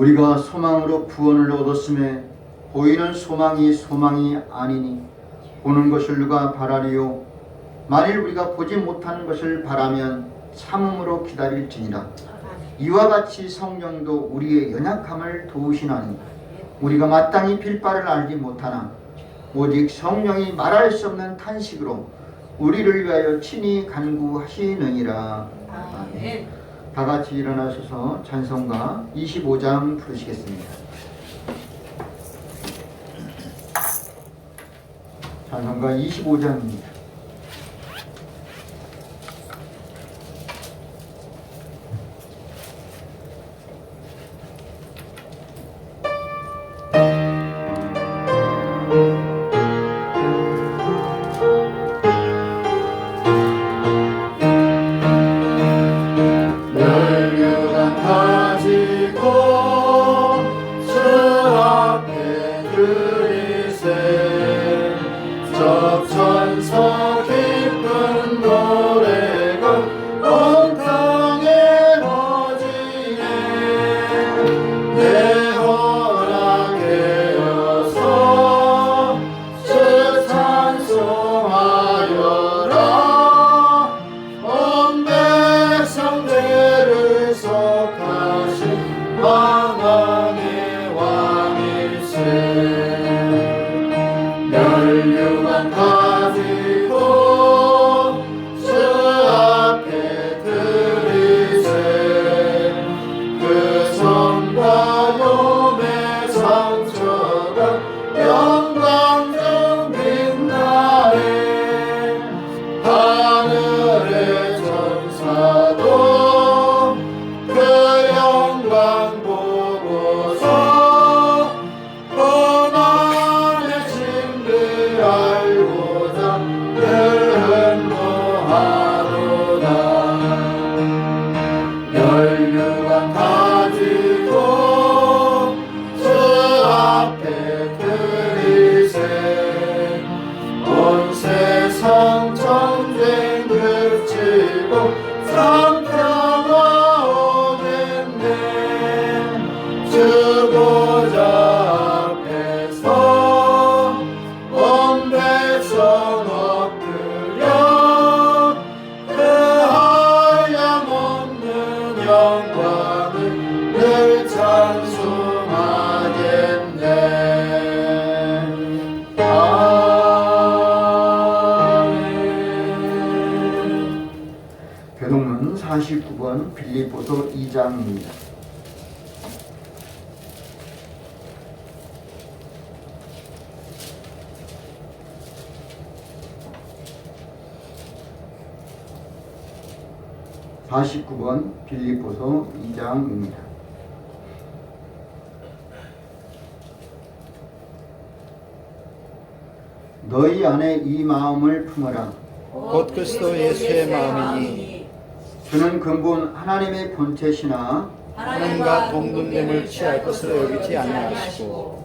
우리가 소망으로 구원을 얻었음에 보이는 소망이 아니니 보는 것을 누가 바라리요. 만일 우리가 보지 못하는 것을 바라면 참음으로 기다릴지니라. 이와 같이 성령도 우리의 연약함을 도우시나니 우리가 마땅히 빌 바를 알지 못하나 오직 성령이 말할 수 없는 탄식으로 우리를 위하여 친히 간구하시느니라. 아멘. 다 같이 일어나셔서 찬송가 25장 부르시겠습니다. 찬송가 25장입니다. 교동문 49번 빌립보서 2장입니다. 빌립보서 2장입니다. 너희 안에 이 마음을 품어라. 곧 그리스도 예수의 마음이니 그는 근본 하나님의 본체시나 하나님과 동등됨을 취할 것으로 여기지 아니하시고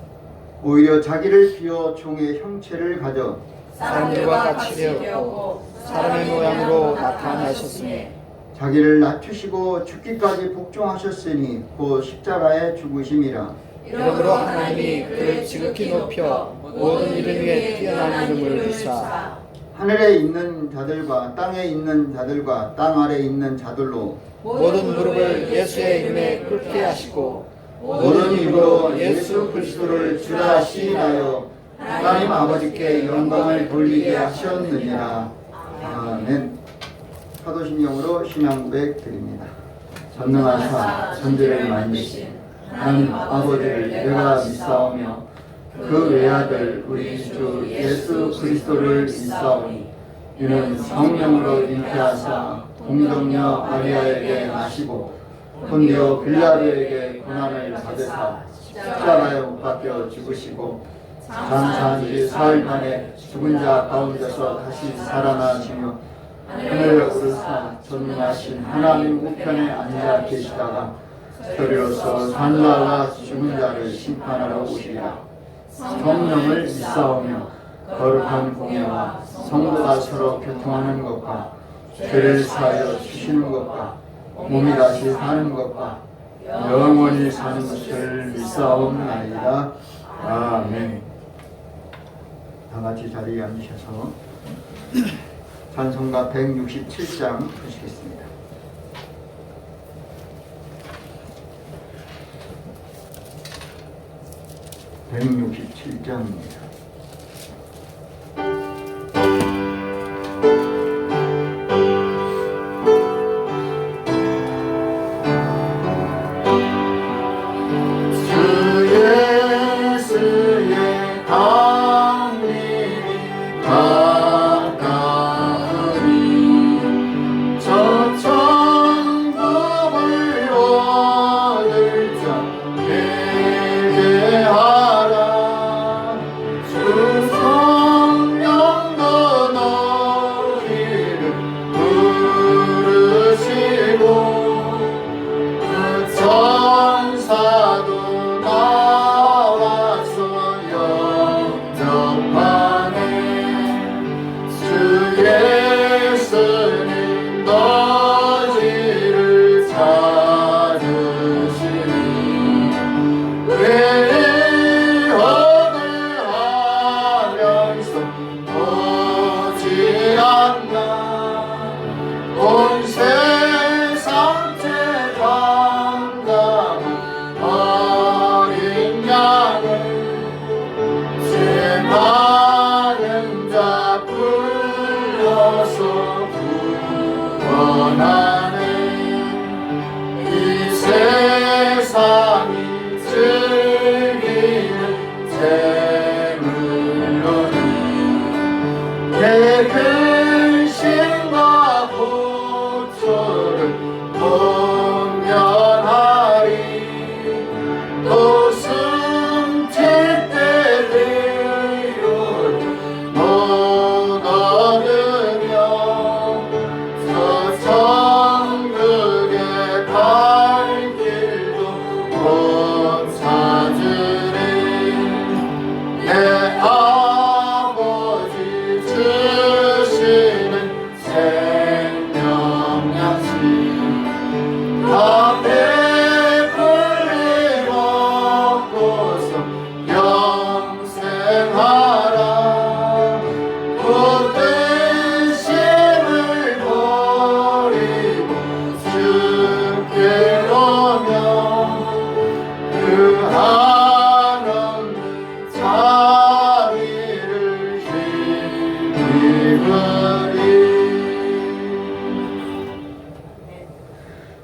오히려 자기를 비워 종의 형체를 가져 사람들과 같이 되었고 사람의 모양으로 나타나셨으니 자기를 낮추시고 죽기까지 복종하셨으니 곧 십자가에 죽으심이라. 이러므로 하나님이 그를 지극히 높여 모든 이름 위에 뛰어난 이름을 주사 하늘에 있는 자들과 땅에 있는 자들과 땅 아래 있는 자들로 모든 무릎을 예수의 이름에 꿇게 하시고 모든 입으로 예수 그리스도를 주라 시인하여 하나님 아버지께 영광을 돌리게 하셨느니라. 아멘. 사도신경으로 신앙고백 드립니다. 전능하사 천지를 만드신 하나님 아버지를 내가 믿사오며 그 외아들 우리 주 예수 그리스도를 믿사오니 이는 성령으로 잉태하사 동정녀 마리아에게 나시고 본디오 빌라도에게 고난을 받으사 십자가에 못 박혀 죽으시고 장사한 지 사흘 만에 죽은 자 가운데서 다시 살아나시며 하늘에 오르사 전능하신 하나님 우편에 앉아 계시다가 저리로서 산자와 죽은 자를 심판하러 오시리라. 성령을 믿사오며 거룩한 공예와 성도가 서로 교통하는 것과 죄를 사하여 주시는 것과 몸이 다시 사는 것과 영원히 사는 것을 믿사옵나이다. 아멘. 다 같이 자리에 앉으셔서 찬송가 167장 하시겠습니다. (167장입니다)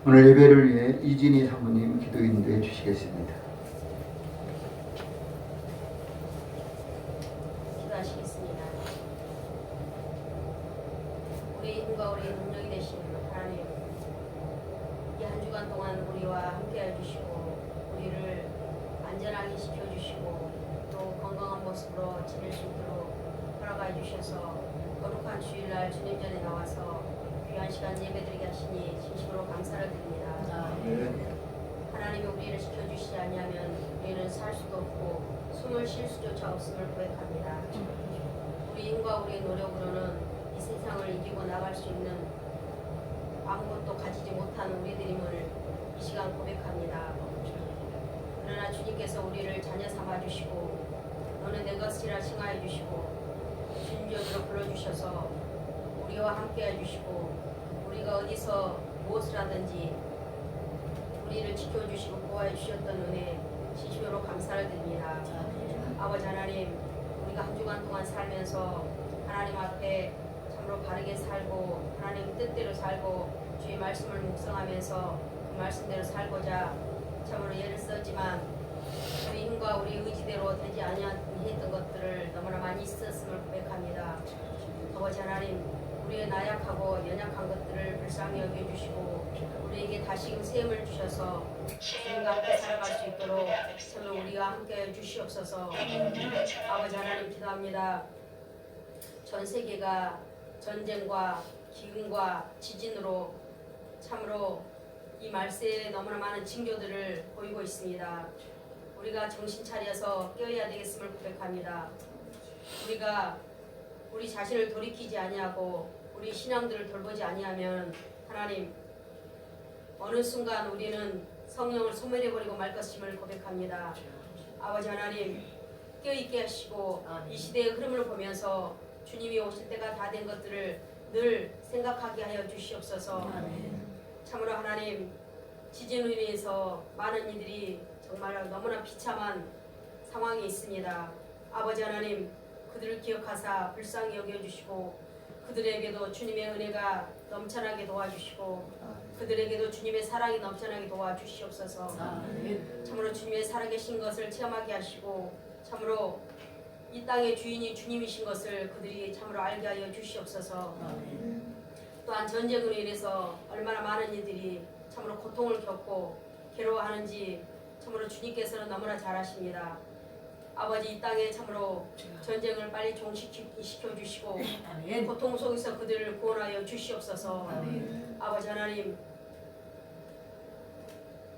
오늘 예배를 위해 이진희 사모님 기도 인도해 주시겠습니다. 기도하시겠습니다. 우리 힘과 우리 능력이 되신 하나님, 이 한 주간 동안 우리와 함께해 주시고 우리를 안전하게 지켜주시고 또 건강한 모습으로 지낼 수 있도록 허락해 주셔서 거룩한 주일날 주님 전에 나와서 귀한 시간 예배드리게 하시니 진심으로 감사를 드립니다. 하나님이 우리를 지켜주시지 아니하면 우리는 살 수도 없고 숨을 쉴 수조차 없음을 고백합니다. 우리 힘과 우리의 노력으로는 이 세상을 이기고 나갈 수 있는 아무것도 가지지 못한 우리들임을 이 시간 고백합니다. 그러나 주님께서 우리를 자녀 삼아 주시고 너는 내 것이라 칭하여 주시고 주님 존으로 불러주셔서 우리와 함께 해주시고 우리가 어디서 무엇을 하든지 우리를 지켜주시고 보호해 주셨던 은혜 진심으로 감사를 드립니다. 아버지 하나님, 우리가 한 주간 동안 살면서 하나님 앞에 참으로 바르게 살고 하나님 뜻대로 살고 주의 말씀을 묵상하면서 그 말씀대로 살고자 참으로 애를 썼지만 우리 힘과 우리 의지대로 되지 아니했던 것들을 너무나 많이 있었음을 고백합니다. 아버지 하나님, 우리의 나약하고 연약한 것들을 불쌍히 여겨주시고 우리에게 다시금 셈을 주셔서 주님과 함께 살아갈 수 있도록 참으로 우리와 함께 주시옵소서. 아버지 하나님 기도합니다. 전 세계가 전쟁과 기근과 지진으로 참으로 이 말세에 너무나 많은 징조들을 보이고 있습니다. 우리가 정신 차려서 깨어야 되겠음을 고백합니다. 우리가 우리 자신을 돌이키지 아니하고 우리 신앙들을 돌보지 아니하면 하나님 어느 순간 우리는 성령을 소멸해버리고 말 것임을 고백합니다. 아버지 하나님 깨어있게 하시고 이 시대의 흐름을 보면서 주님이 오실 때가 다 된 것들을 늘 생각하게 하여 주시옵소서. 참으로 하나님 지진으로 인해서 많은 이들이 정말 너무나 비참한 상황이 있습니다. 아버지 하나님 그들을 기억하사 불쌍히 여겨주시고 그들에게도 주님의 은혜가 넘쳐나게 도와주시고 그들에게도 주님의 사랑이 넘쳐나게 도와주시옵소서. 참으로 주님의 살아계신 것을 체험하게 하시고 참으로 이 땅의 주인이 주님이신 것을 그들이 참으로 알게 하여 주시옵소서. 또한 전쟁으로 인해서 얼마나 많은 이들이 참으로 고통을 겪고 괴로워하는지 참으로 주님께서는 너무나 잘 아십니다. 아버지 이 땅에 참으로 전쟁을 빨리 종식시켜 주시고 고통 속에서 그들을 구원하여 주시옵소서. 아버지 하나님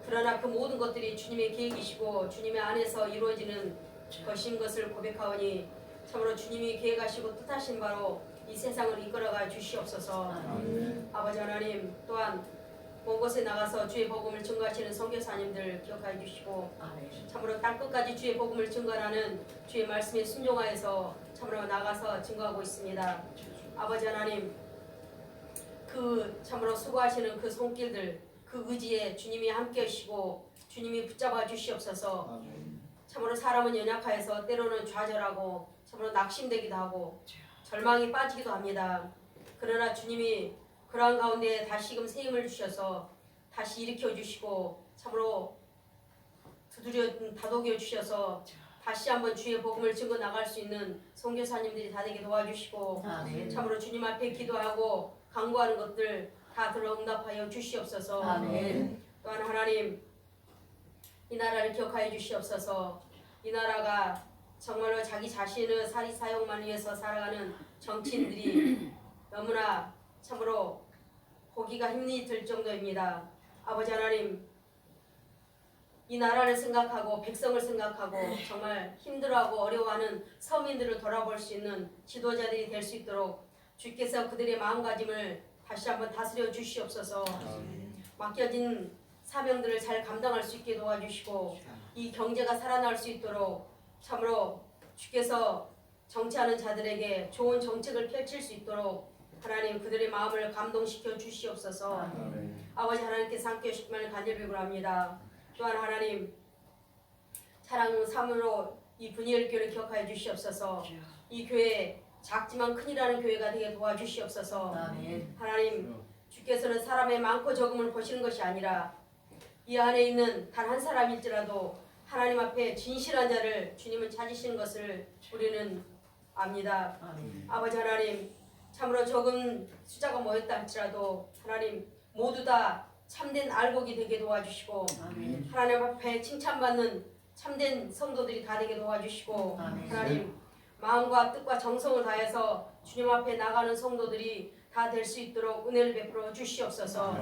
그러나 그 모든 것들이 주님의 계획이시고 주님의 안에서 이루어지는 것인 것을 고백하오니 참으로 주님이 계획하시고 뜻하신 바로 이 세상을 이끌어가 주시옵소서. 아버지 하나님 또한 먼 곳에 나가서 주의 복음을 증거하시는 선교사님들 기억하여 주시고 참으로 땅끝까지 주의 복음을 증거하는 주의 말씀에 순종하여서 참으로 나가서 증거하고 있습니다. 아버지 하나님 그 참으로 수고하시는 그 손길들 그 의지에 주님이 함께 하시고 주님이 붙잡아 주시옵소서. 참으로 사람은 연약하여서 때로는 좌절하고 참으로 낙심되기도 하고 절망이 빠지기도 합니다. 그러나 주님이 그러한 가운데 다시금 새 힘을 주셔서 다시 일으켜 주시고 참으로 두드려 다독여 주셔서 다시 한번 주의 복음을 증거 나갈 수 있는 선교사님들이 다 되게 도와주시고 참으로 주님 앞에 기도하고 간구하는 것들 다 들어 응답하여 주시옵소서. 또한 하나님 이 나라를 기억하여 주시옵소서. 이 나라가 정말로 자기 자신의 사리사욕만 위해서 살아가는 정치인들이 너무나 참으로 보기가 힘이 들 정도입니다. 아버지 하나님 이 나라를 생각하고 백성을 생각하고 정말 힘들어하고 어려워하는 서민들을 돌아볼 수 있는 지도자들이 될 수 있도록 주께서 그들의 마음가짐을 다시 한번 다스려 주시옵소서. 맡겨진 사명들을 잘 감당할 수 있게 도와주시고 이 경제가 살아날 수 있도록 참으로 주께서 정치하는 자들에게 좋은 정책을 펼칠 수 있도록 하나님 그들의 마음을 감동시켜 주시옵소서. 아버지 하나님께서 함께 하실 만을 간절히 비구합니다. 또한 하나님 사랑 삼으로 이 분이엘 교회를 기억하여 주시옵소서. 이 교회 작지만 큰이라는 교회가 되게 도와주시옵소서. 하나님 주께서는 사람의 많고 적음을 보시는 것이 아니라 이 안에 있는 단 한 사람일지라도 하나님 앞에 진실한 자를 주님은 찾으시는 것을 우리는 압니다. 아버지 하나님 참으로 적은 숫자가 모였다 할지라도 하나님 모두 다 참된 알곡이 되게 도와주시고 하나님 앞에 칭찬받는 참된 성도들이 다 되게 도와주시고 하나님 마음과 뜻과 정성을 다해서 주님 앞에 나가는 성도들이 다 될 수 있도록 은혜를 베풀어 주시옵소서.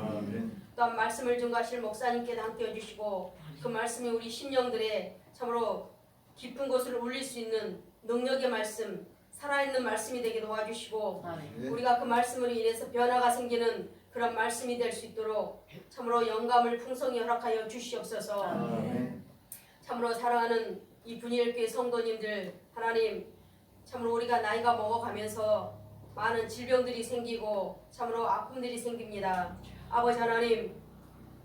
또한 말씀을 증거하실 목사님께도 함께 해주시고 그 말씀이 우리 심령들의 참으로 깊은 곳을 울릴 수 있는 능력의 말씀 살아있는 말씀이 되게 도와주시고 우리가 그 말씀으로 인해서 변화가 생기는 그런 말씀이 될 수 있도록 참으로 영감을 풍성히 허락하여 주시옵소서. 참으로 사랑하는 이 분이엘교회 성도님들 하나님 참으로 우리가 나이가 먹어가면서 많은 질병들이 생기고 참으로 아픔들이 생깁니다. 아버지 하나님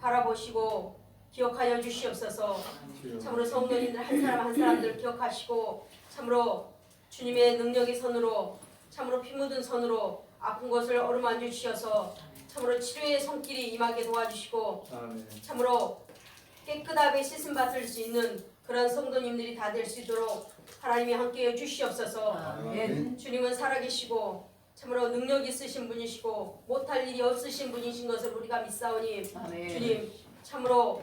바라보시고 기억하여 주시옵소서. 참으로 성도님들 한 사람 한 사람들 기억하시고 참으로 주님의 능력의 손으로 참으로 피 묻은 손으로 아픈 것을 어루만져 주셔서 참으로 치료의 손길이 임하게 도와주시고 참으로 깨끗하게 씻음 받을 수 있는 그런 성도님들이 다 될 수 있도록 하나님이 함께해 주시옵소서. 주님은 살아계시고 참으로 능력 있으신 분이시고 못할 일이 없으신 분이신 것을 우리가 믿사오니 주님 참으로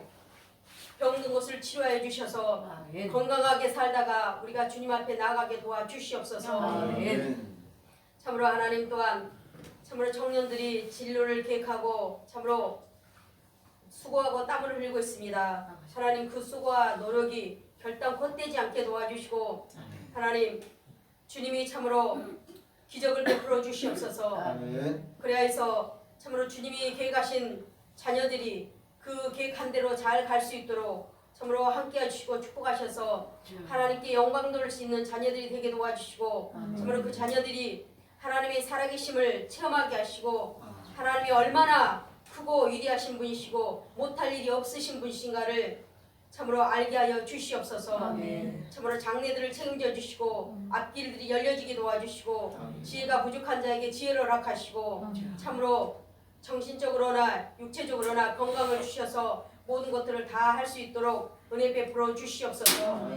병든 것을 치료해 주셔서 건강하게 살다가 우리가 주님 앞에 나가게 도와주시옵소서. 참으로 하나님 또한 참으로 청년들이 진로를 계획하고 참으로 수고하고 땀을 흘리고 있습니다. 하나님 그 수고와 노력이 결단 헛되지 않게 도와주시고 하나님 주님이 참으로 기적을 베풀어 주시옵소서. 그래야 해서 참으로 주님이 계획하신 자녀들이 그 그 계획한 대로 잘 갈 수 있도록 참으로 함께 해주시고 축복하셔서 하나님께 영광 돌릴 수 있는 자녀들이 되게 도와주시고 참으로 그 자녀들이 하나님의 살아계심을 체험하게 하시고 하나님이 얼마나 크고 위대하신 분이시고 못할 일이 없으신 분이신가를 참으로 알게 하여 주시옵소서. 참으로 장래들을 책임져 주시고 앞길들이 열려지게 도와주시고 지혜가 부족한 자에게 지혜를 허락하시고 참으로 정신적으로나 육체적으로나 건강을 주셔서 모든 것들을 다 할 수 있도록 은혜 베풀어 주시옵소서.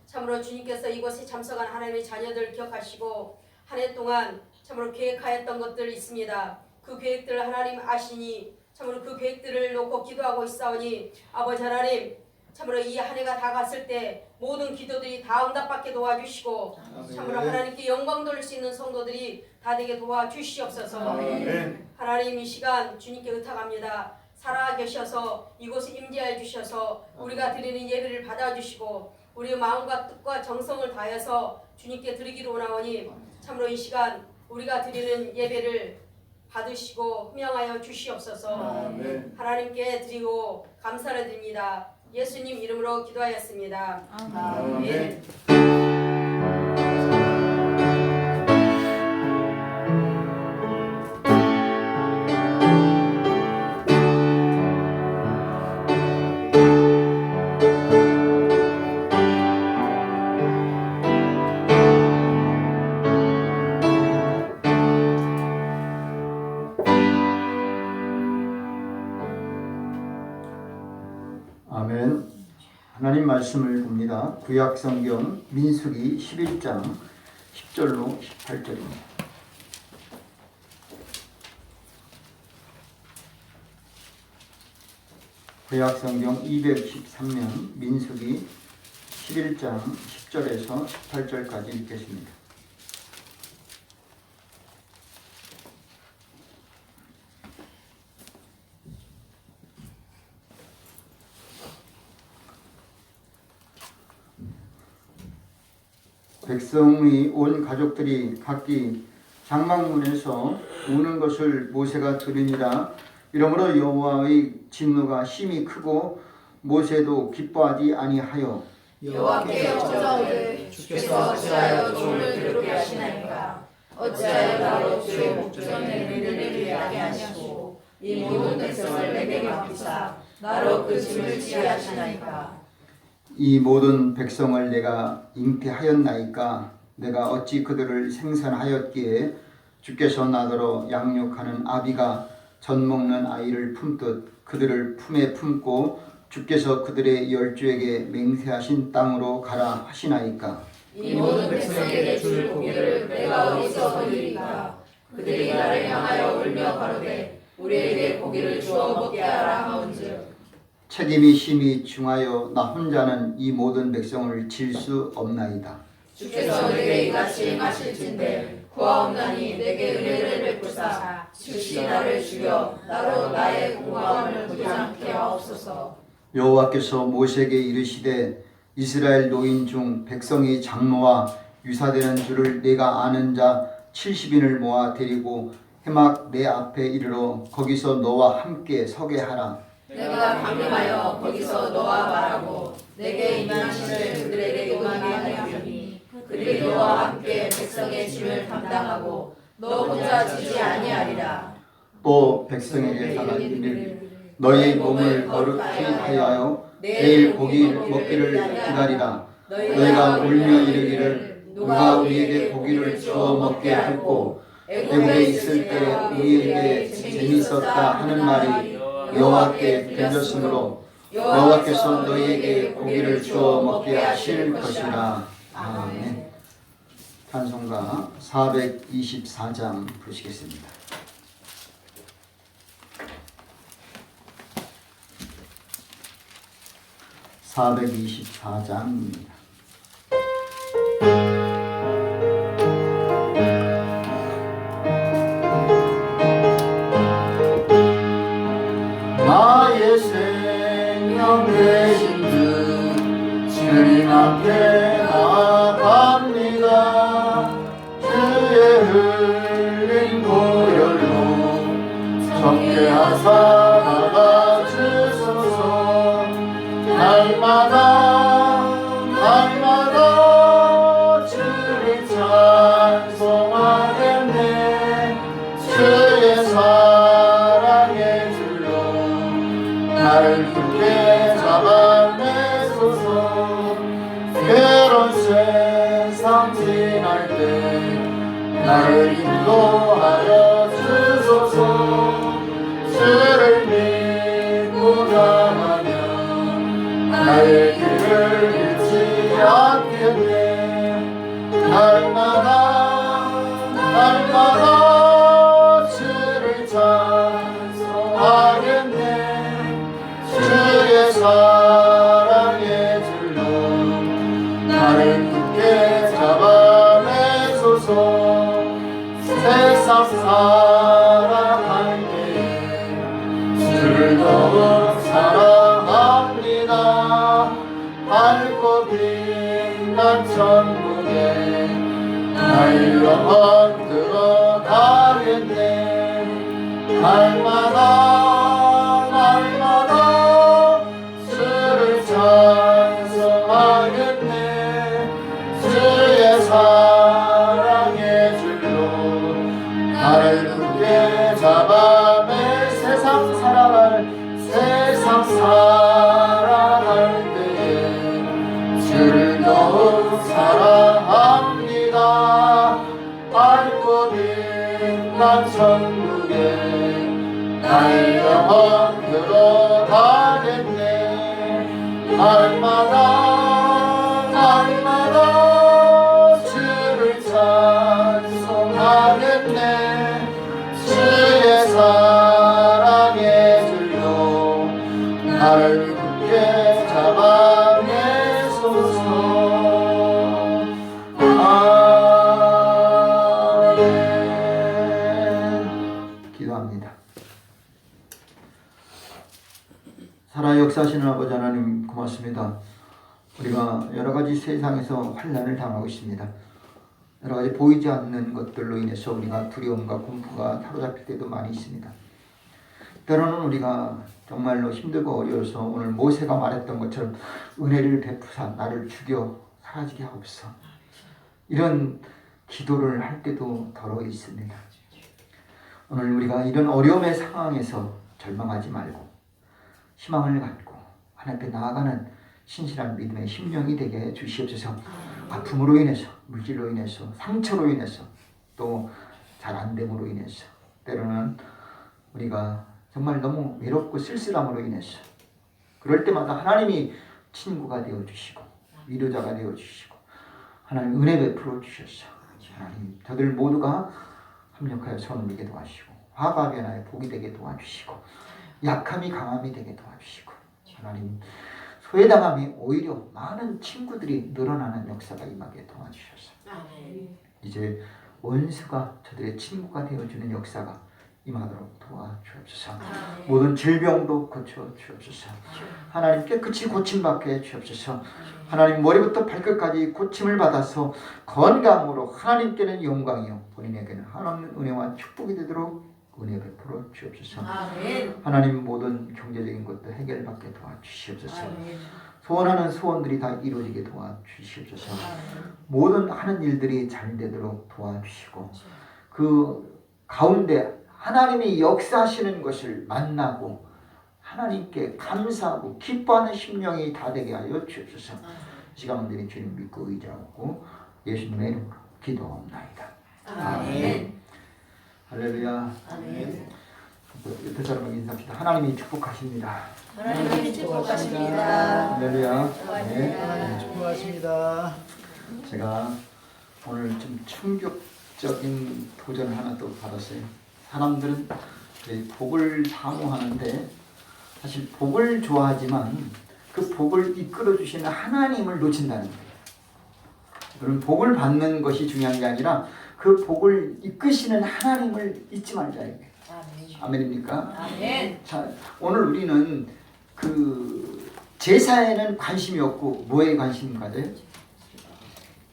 참으로 주님께서 이곳에 참석한 하나님의 자녀들 기억하시고 한 해 동안 참으로 계획하였던 것들 있습니다. 그 계획들을 하나님 아시니 참으로 그 계획들을 놓고 기도하고 있사오니 아버지 하나님 참으로 이 한 해가 다 갔을 때 모든 기도들이 다 응답받게 도와주시고 참으로 하나님께 영광 돌릴 수 있는 성도들이 다 되게 도와주시옵소서. 하나님 이 시간 주님께 의탁합니다. 살아 계셔서 이곳에 임재해 주셔서 우리가 드리는 예배를 받아주시고 우리의 마음과 뜻과 정성을 다해서 주님께 드리기로 원하오니 참으로 이 시간 우리가 드리는 예배를 받으시고 흠양하여 주시옵소서. 하나님께 드리고 감사를 드립니다. 예수님 이름으로 기도하였습니다. 아멘. 아멘. 하나님 말씀을 봅니다. 구약 성경 민수기 11장 10절로 18절입니다. 구약 성경 213면 민수기 11장 10절에서 18절까지 읽겠습니다. 백성의 온 가족들이 각기 장막문에서 우는 것을 모세가 들으니라. 이러므로 여호와의 진노가 심히 크고 모세도 기뻐하지 아니하여 여호와께 여짜오되 주께서 어찌하여 종을 괴롭게 하시나이까. 어찌하여 나로 주의 목전에 내리게 하시고 이 모든 백성을 내게 맡기사 나로 그 짐을 지게 하시나이까. 이 모든 백성을 내가 잉태하였나이까. 내가 어찌 그들을 생산하였기에 주께서 나더러 양육하는 아비가 젖 먹는 아이를 품듯 그들을 품에 품고 주께서 그들의 열조에게 맹세하신 땅으로 가라 하시나이까. 이 모든 백성에게 줄 고기를 내가 어디서 얻으리까. 그들이 나를 향하여 울며 가로되 우리에게 고기를 주어 먹게 하라 하온즉 책임이 심히 중하여 나 혼자는 이 모든 백성을 질 수 없나이다. 주께서 내게 이같이 행하실진대 구하옵나니 내게 은혜를 베푸사 즉시 나를 죽여 나로 나의 공감을 보지 않게 하옵소서. 여호와께서 모세에게 이르시되 이스라엘 노인 중 백성이 장로와 유사되는 줄을 내가 아는 자 70인을 모아 데리고 해막 내 앞에 이르러 거기서 너와 함께 서게 하라. 내가 강림하여 거기서 너와 말하고 내게 임하시를 그들에게 임하게 하리니 그들이 너와 함께 백성의 짐을 감당하고 너 혼자 지지 아니하리라. 또 백성에게 하라니를 너희 몸을 거룩히 하여 내일 고기 먹기를 기다리라. 너희가 울며 이르기를 누가 우리에게 고기를 주어 먹게 할꼬. 애굽에 있을 때 우리에게 재밌었다 하는 말이 여호와께 들렸으므로 여호와께서 너희에게 고기를 주어 먹게 하실 것이라. 아멘. 찬송가 424장 부르시겠습니다. (424장입니다) 나의 생명 되신 주 주님 앞에 나아갑니다. 주의 흘린 보혈로 정죄하사 나가 인도하여 주소서. 주를 믿고 나가면 나의 길을 잃지 않겠네. 날마다 주를 찬송하겠네. 주의 사랑의 줄로 나를 굳게 잡아내소서. 세상 살아갈 때에 주를 더욱 사랑합니다. 밝고 빛난 천국에 나의 영혼 들어가겠네. 날마다 주를 찬송하겠네. 주의 사랑의 줄로 나를 굳게 잡아내. 세상 살아갈 때에 주를 더욱 사랑합니다. 밝고 빛난 천국에 나의 영혼 들어가겠네. 날마다 주를 찬송하겠네. 주의 사랑의 줄로 나를 굳게 잡아내소서. 아멘. 기도합니다. 살아 역사하시는 아버지 하나님 고맙습니다. 우리가 여러 가지 세상에서 환난을 당하고 있습니다. 여러 가지 보이지 않는 것들로 인해서 우리가 두려움과 공포가 사로잡힐 때도 많이 있습니다. 때로는 우리가 정말로 힘들고 어려워서 오늘 모세가 말했던 것처럼 은혜를 베푸사 나를 죽여 사라지게 하옵소서. 이런 기도를 할 때도 더러 있습니다. 오늘 우리가 이런 어려움의 상황에서 절망하지 말고 희망을 갖고 하나님 앞에 나아가는 신실한 믿음의 심령이 되게 해 주시옵소서. 아픔으로 인해서, 물질로 인해서, 상처로 인해서, 또 잘 안됨으로 인해서, 때로는 우리가 정말 너무 외롭고 쓸쓸함으로 인해서 그럴 때마다 하나님이 친구가 되어주시고 위로자가 되어주시고 하나님 은혜 베풀어 주셔서 하나님 저들 모두가 합력하여 손을 들게 도와주시고 화가 변하여 복이 되게 도와주시고 약함이 강함이 되게 도와주시고 하나님 소외당함이 오히려 많은 친구들이 늘어나는 역사가 임하게 도와주셔서 이제 원수가 저들의 친구가 되어주는 역사가 임하도록 도와주옵소서. 모든 질병도 고쳐주옵소서. 하나님 깨끗이 고침받게 해주옵소서. 하나님 머리부터 발끝까지 고침을 받아서 건강으로 하나님께는 영광이요 본인에게는 하나님 은혜와 축복이 되도록 은혜 베풀어 주옵소서. 하나님 모든 경제적인 것도 해결받게 도와주시옵소서. 소원하는 소원들이 다 이루어지게 도와주시옵소서. 모든 하는 일들이 잘 되도록 도와주시고 그 가운데 하나님이 역사하시는 것을 만나고 하나님께 감사하고 기뻐하는 심령이 다 되게 하여 주옵소서. 시간 온전히 주님 믿고 의지하고 예수님의 이름으로 기도합나이다. 아멘. 할렐루야. 아멘. 옆에 사람에게 인사합시다. 하나님이 축복하십니다. 하나님이 축복하십니다. 할렐루야. 네, 축복하십니다. 제가 오늘 좀 충격적인 도전을 하나 또 받았어요. 사람들은 복을 사모하는데 사실 복을 좋아하지만 그 복을 이끌어 주시는 하나님을 놓친다는 거예요. 그럼 복을 받는 것이 중요한 게 아니라 그 복을 이끄시는 하나님을 잊지 말자 이게. 아멘입니까? 아멘. 자, 오늘 우리는 그 제사에는 관심이 없고 뭐에 관심 가져요?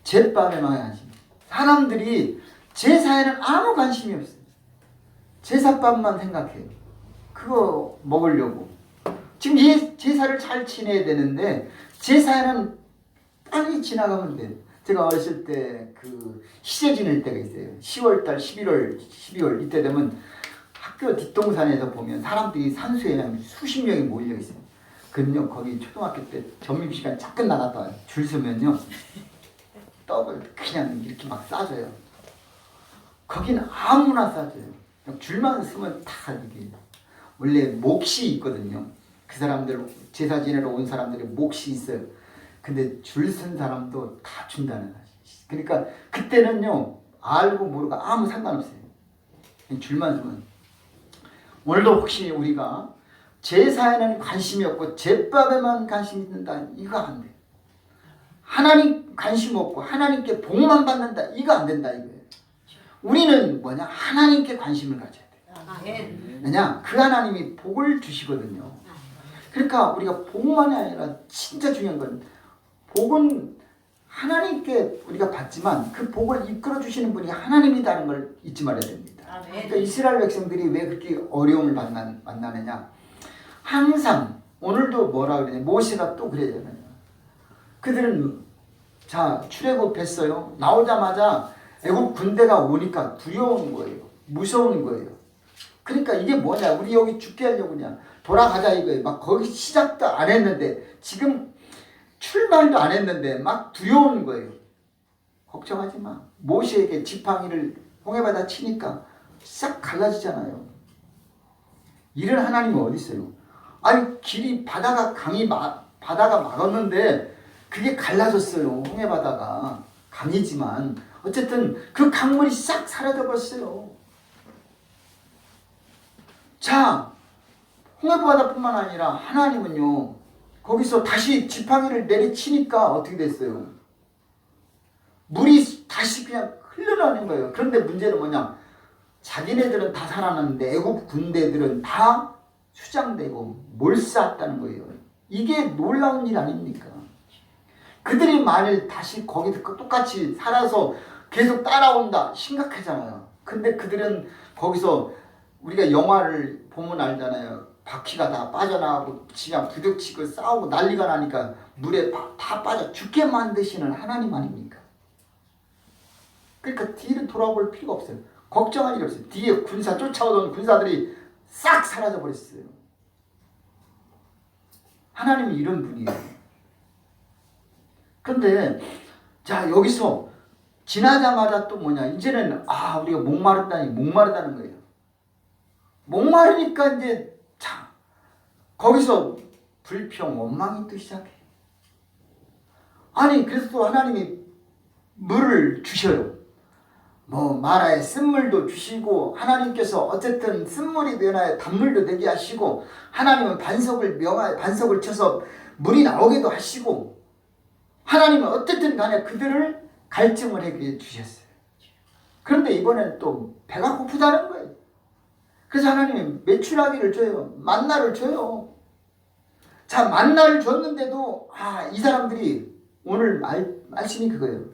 제밥에만 관심. 사람들이 제사에는 아무 관심이 없어요. 제사밥만 생각해요. 그거 먹으려고. 지금 제사를 잘 지내야 되는데 제사에는 빨리 지나가면 돼요. 제가 어렸을 때 그 시제 지낼 때가 있어요. 10월달, 11월, 12월 이때 되면 학교 뒷동산에서 보면 사람들이 산수에 그냥 수십 명이 몰려 있어요. 그럼요 거기 초등학교 때 점심시간 잠깐 나갔다 줄 서면요 떡을 그냥 이렇게 막 싸줘요. 거긴 아무나 싸줘요. 그냥 줄만 서면 다 이게 원래 몫이 있거든요. 그 사람들 제사 지내러 온 사람들이 몫이 있어요. 근데 줄 선 사람도 다 준다는 거지. 그러니까 그때는요 알고 모르고 아무 상관없어요. 줄만 서면. 오늘도 혹시 우리가 제사에는 관심이 없고 제밥에만 관심이 있는다 이거 안 돼. 하나님 관심 없고 하나님께 복만 받는다 이거 안 된다 이거예요. 우리는 뭐냐 하나님께 관심을 가져야 돼. 왜냐 그 하나님이 복을 주시거든요. 그러니까 우리가 복만이 아니라 진짜 중요한 건 복은 하나님께 우리가 받지만 그 복을 이끌어 주시는 분이 하나님이라는 걸 잊지 말아야 됩니다. 그러니까 이스라엘 백성들이 왜 그렇게 어려움을 만나느냐 항상 오늘도 뭐라 그러냐 모세가 또 그래요. 그들은 자 출애굽했어요. 나오자마자 애국 군대가 오니까 두려운 거예요. 무서운 거예요. 그러니까 이게 뭐냐 우리 여기 죽게 하려고 그냥 돌아가자 이거예요. 막 거기 시작도 안 했는데 지금 출발도 안 했는데 막 두려운 거예요. 걱정하지 마. 모세에게 지팡이를 홍해바다 치니까 싹 갈라지잖아요. 이런 하나님이 어디 있어요? 아니 길이 바다가 바다가 막았는데 그게 갈라졌어요. 홍해바다가 강이지만 어쨌든 그 강물이 싹 사라져 버렸어요. 자 홍해바다뿐만 아니라 하나님은요 거기서 다시 지팡이를 내리치니까 어떻게 됐어요? 물이 다시 그냥 흘러나오는 거예요. 그런데 문제는 뭐냐? 자기네들은 다 살아났는데 애국 군대들은 다 수장되고 몰살했다는 거예요. 이게 놀라운 일 아닙니까? 그들이 만일 다시 거기서 똑같이 살아서 계속 따라온다 심각하잖아요. 근데 그들은 거기서 우리가 영화를 보면 알잖아요. 바퀴가 다 빠져나가고 그냥 부딪히고 싸우고 난리가 나니까 물에 다 빠져 죽게 만드시는 하나님 아닙니까? 그러니까 뒤를 돌아볼 필요가 없어요. 걱정할 일 없어요. 뒤에 군사 쫓아오던 군사들이 싹 사라져 버렸어요. 하나님이 이런 분이에요. 그런데 자 여기서 지나자마자 또 뭐냐 이제는 우리가 목마르다는 거예요. 목마르니까 이제 자 거기서 불평 원망이 또 시작해요. 아니 그래서 또 하나님이 물을 주셔요. 뭐 마라에 쓴물도 주시고 하나님께서 어쨌든 쓴물이 변하여 단물도 되게 하시고 하나님은 반석을 쳐서 물이 나오게도 하시고 하나님은 어쨌든 간에 그들을 갈증을 하게 주셨어요. 그런데 이번에는 또 배가 고프다는 거예요. 그래서 하나님이 메추라기를 줘요. 만나를 줘요. 자 만나를 줬는데도 이 사람들이 오늘 말씀이 그거예요.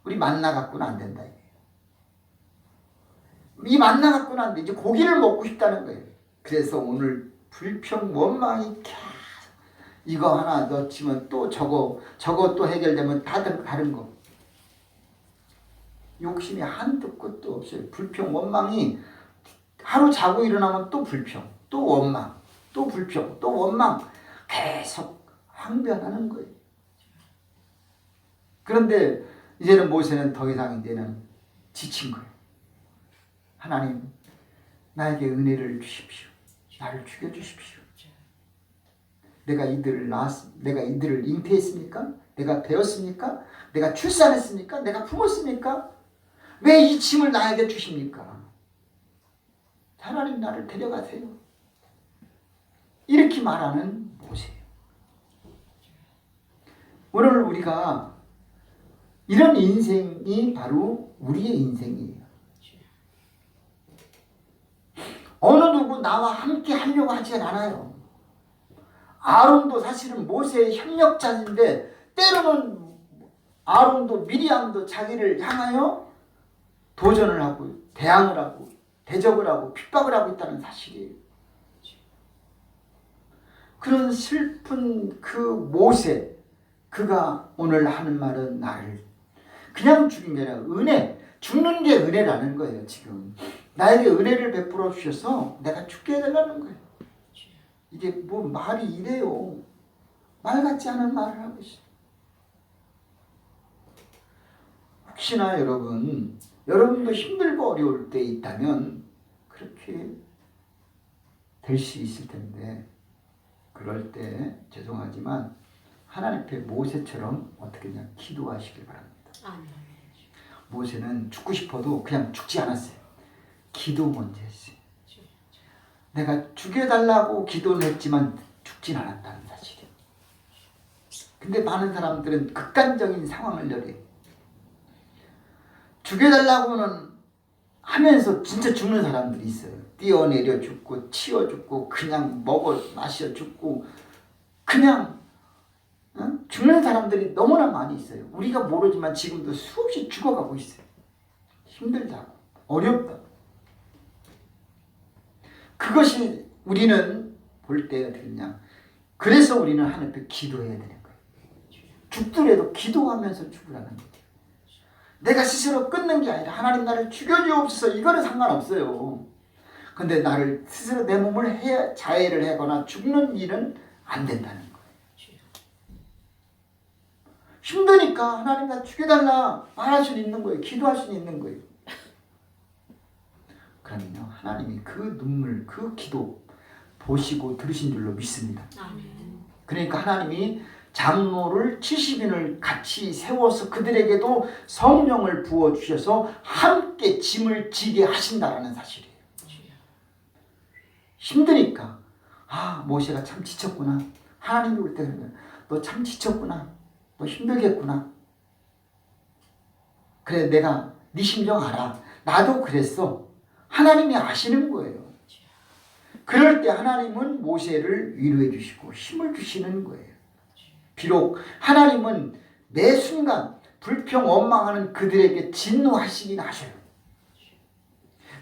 우리 만나 갖고는 안 된다. 이 만나 갖고는 안 돼. 이제 고기를 먹고 싶다는 거예요. 그래서 오늘 불평 원망이 계속 이거 하나 넣치면 또 저거 또 해결되면 다른 거. 욕심이 한도 끝도 없어요. 불평 원망이 하루 자고 일어나면 또 불평, 또 원망, 또 불평, 또 원망 계속 항변하는 거예요. 그런데 이제는 모세는 더 이상 이제는 지친 거예요. 하나님 나에게 은혜를 주십시오. 나를 죽여주십시오. 내가 이들을 잉태했습니까? 내가 배웠습니까? 내가 출산했습니까? 내가 품었습니까? 왜 이 짐을 나에게 주십니까? 하나님 나를 데려가세요. 이렇게 말하는 모세예요. 오늘 우리가 이런 인생이 바로 우리의 인생이에요. 어느 누구 나와 함께 하려고 하지 않아요. 아론도 사실은 모세의 협력자인데 때로는 아론도 미리암도 자기를 향하여 도전을 하고 대항을 하고 대적을 하고 핍박을 하고 있다는 사실이에요. 그런 슬픈 그 모세 그가 오늘 하는 말은 나를 그냥 죽인 게 아니라 은혜 죽는 게 은혜라는 거예요. 지금 나에게 은혜를 베풀어 주셔서 내가 죽게 해달라는 거예요. 이게 뭐 말이 이래요. 말 같지 않은 말을 하고 있어요. 혹시나 여러분 여러분도 힘들고 어려울 때 있다면 그렇게 될 수 있을 텐데, 그럴 때 죄송하지만 하나님 앞에 모세처럼 어떻게 그냥 기도하시길 바랍니다. 모세는 죽고 싶어도 그냥 죽지 않았어요. 기도 먼저 했어요. 내가 죽여달라고 기도는 했지만 죽진 않았다는 사실이에요. 근데 많은 사람들은 극단적인 상황을 여겨요. 죽여달라고는 하면서 진짜 죽는 사람들이 있어요. 뛰어내려 죽고 치워 죽고 그냥 먹어 마셔 죽고 그냥 죽는 사람들이 너무나 많이 있어요. 우리가 모르지만 지금도 수없이 죽어가고 있어요. 힘들다고 어렵다고. 그것이 우리는 볼 때 어떻게 되냐. 그래서 우리는 하나님 앞에 기도해야 되는 거예요. 죽더라도 기도하면서 죽으라는 거예요. 내가 스스로 끊는 게 아니라 하나님 나를 죽여주옵소서 이거는 상관없어요. 근데 나를 스스로 내 몸을 자해를 하거나 죽는 일은 안 된다는 거예요. 힘드니까 하나님 나 죽여달라 말할 수 있는 거예요. 기도할 수 있는 거예요. 그러면요 하나님이 그 눈물 그 기도 보시고 들으신 줄로 믿습니다. 그러니까 하나님이 장로를 70인을 같이 세워서 그들에게도 성령을 부어주셔서 함께 짐을 지게 하신다라는 사실이에요. 힘드니까 모세가 참 지쳤구나. 하나님이 올 때 너 참 지쳤구나. 너 힘들겠구나. 그래 내가 네 심정 알아. 나도 그랬어. 하나님이 아시는 거예요. 그럴 때 하나님은 모세를 위로해 주시고 힘을 주시는 거예요. 비록 하나님은 매 순간 불평 원망하는 그들에게 진노하시긴 하셔요.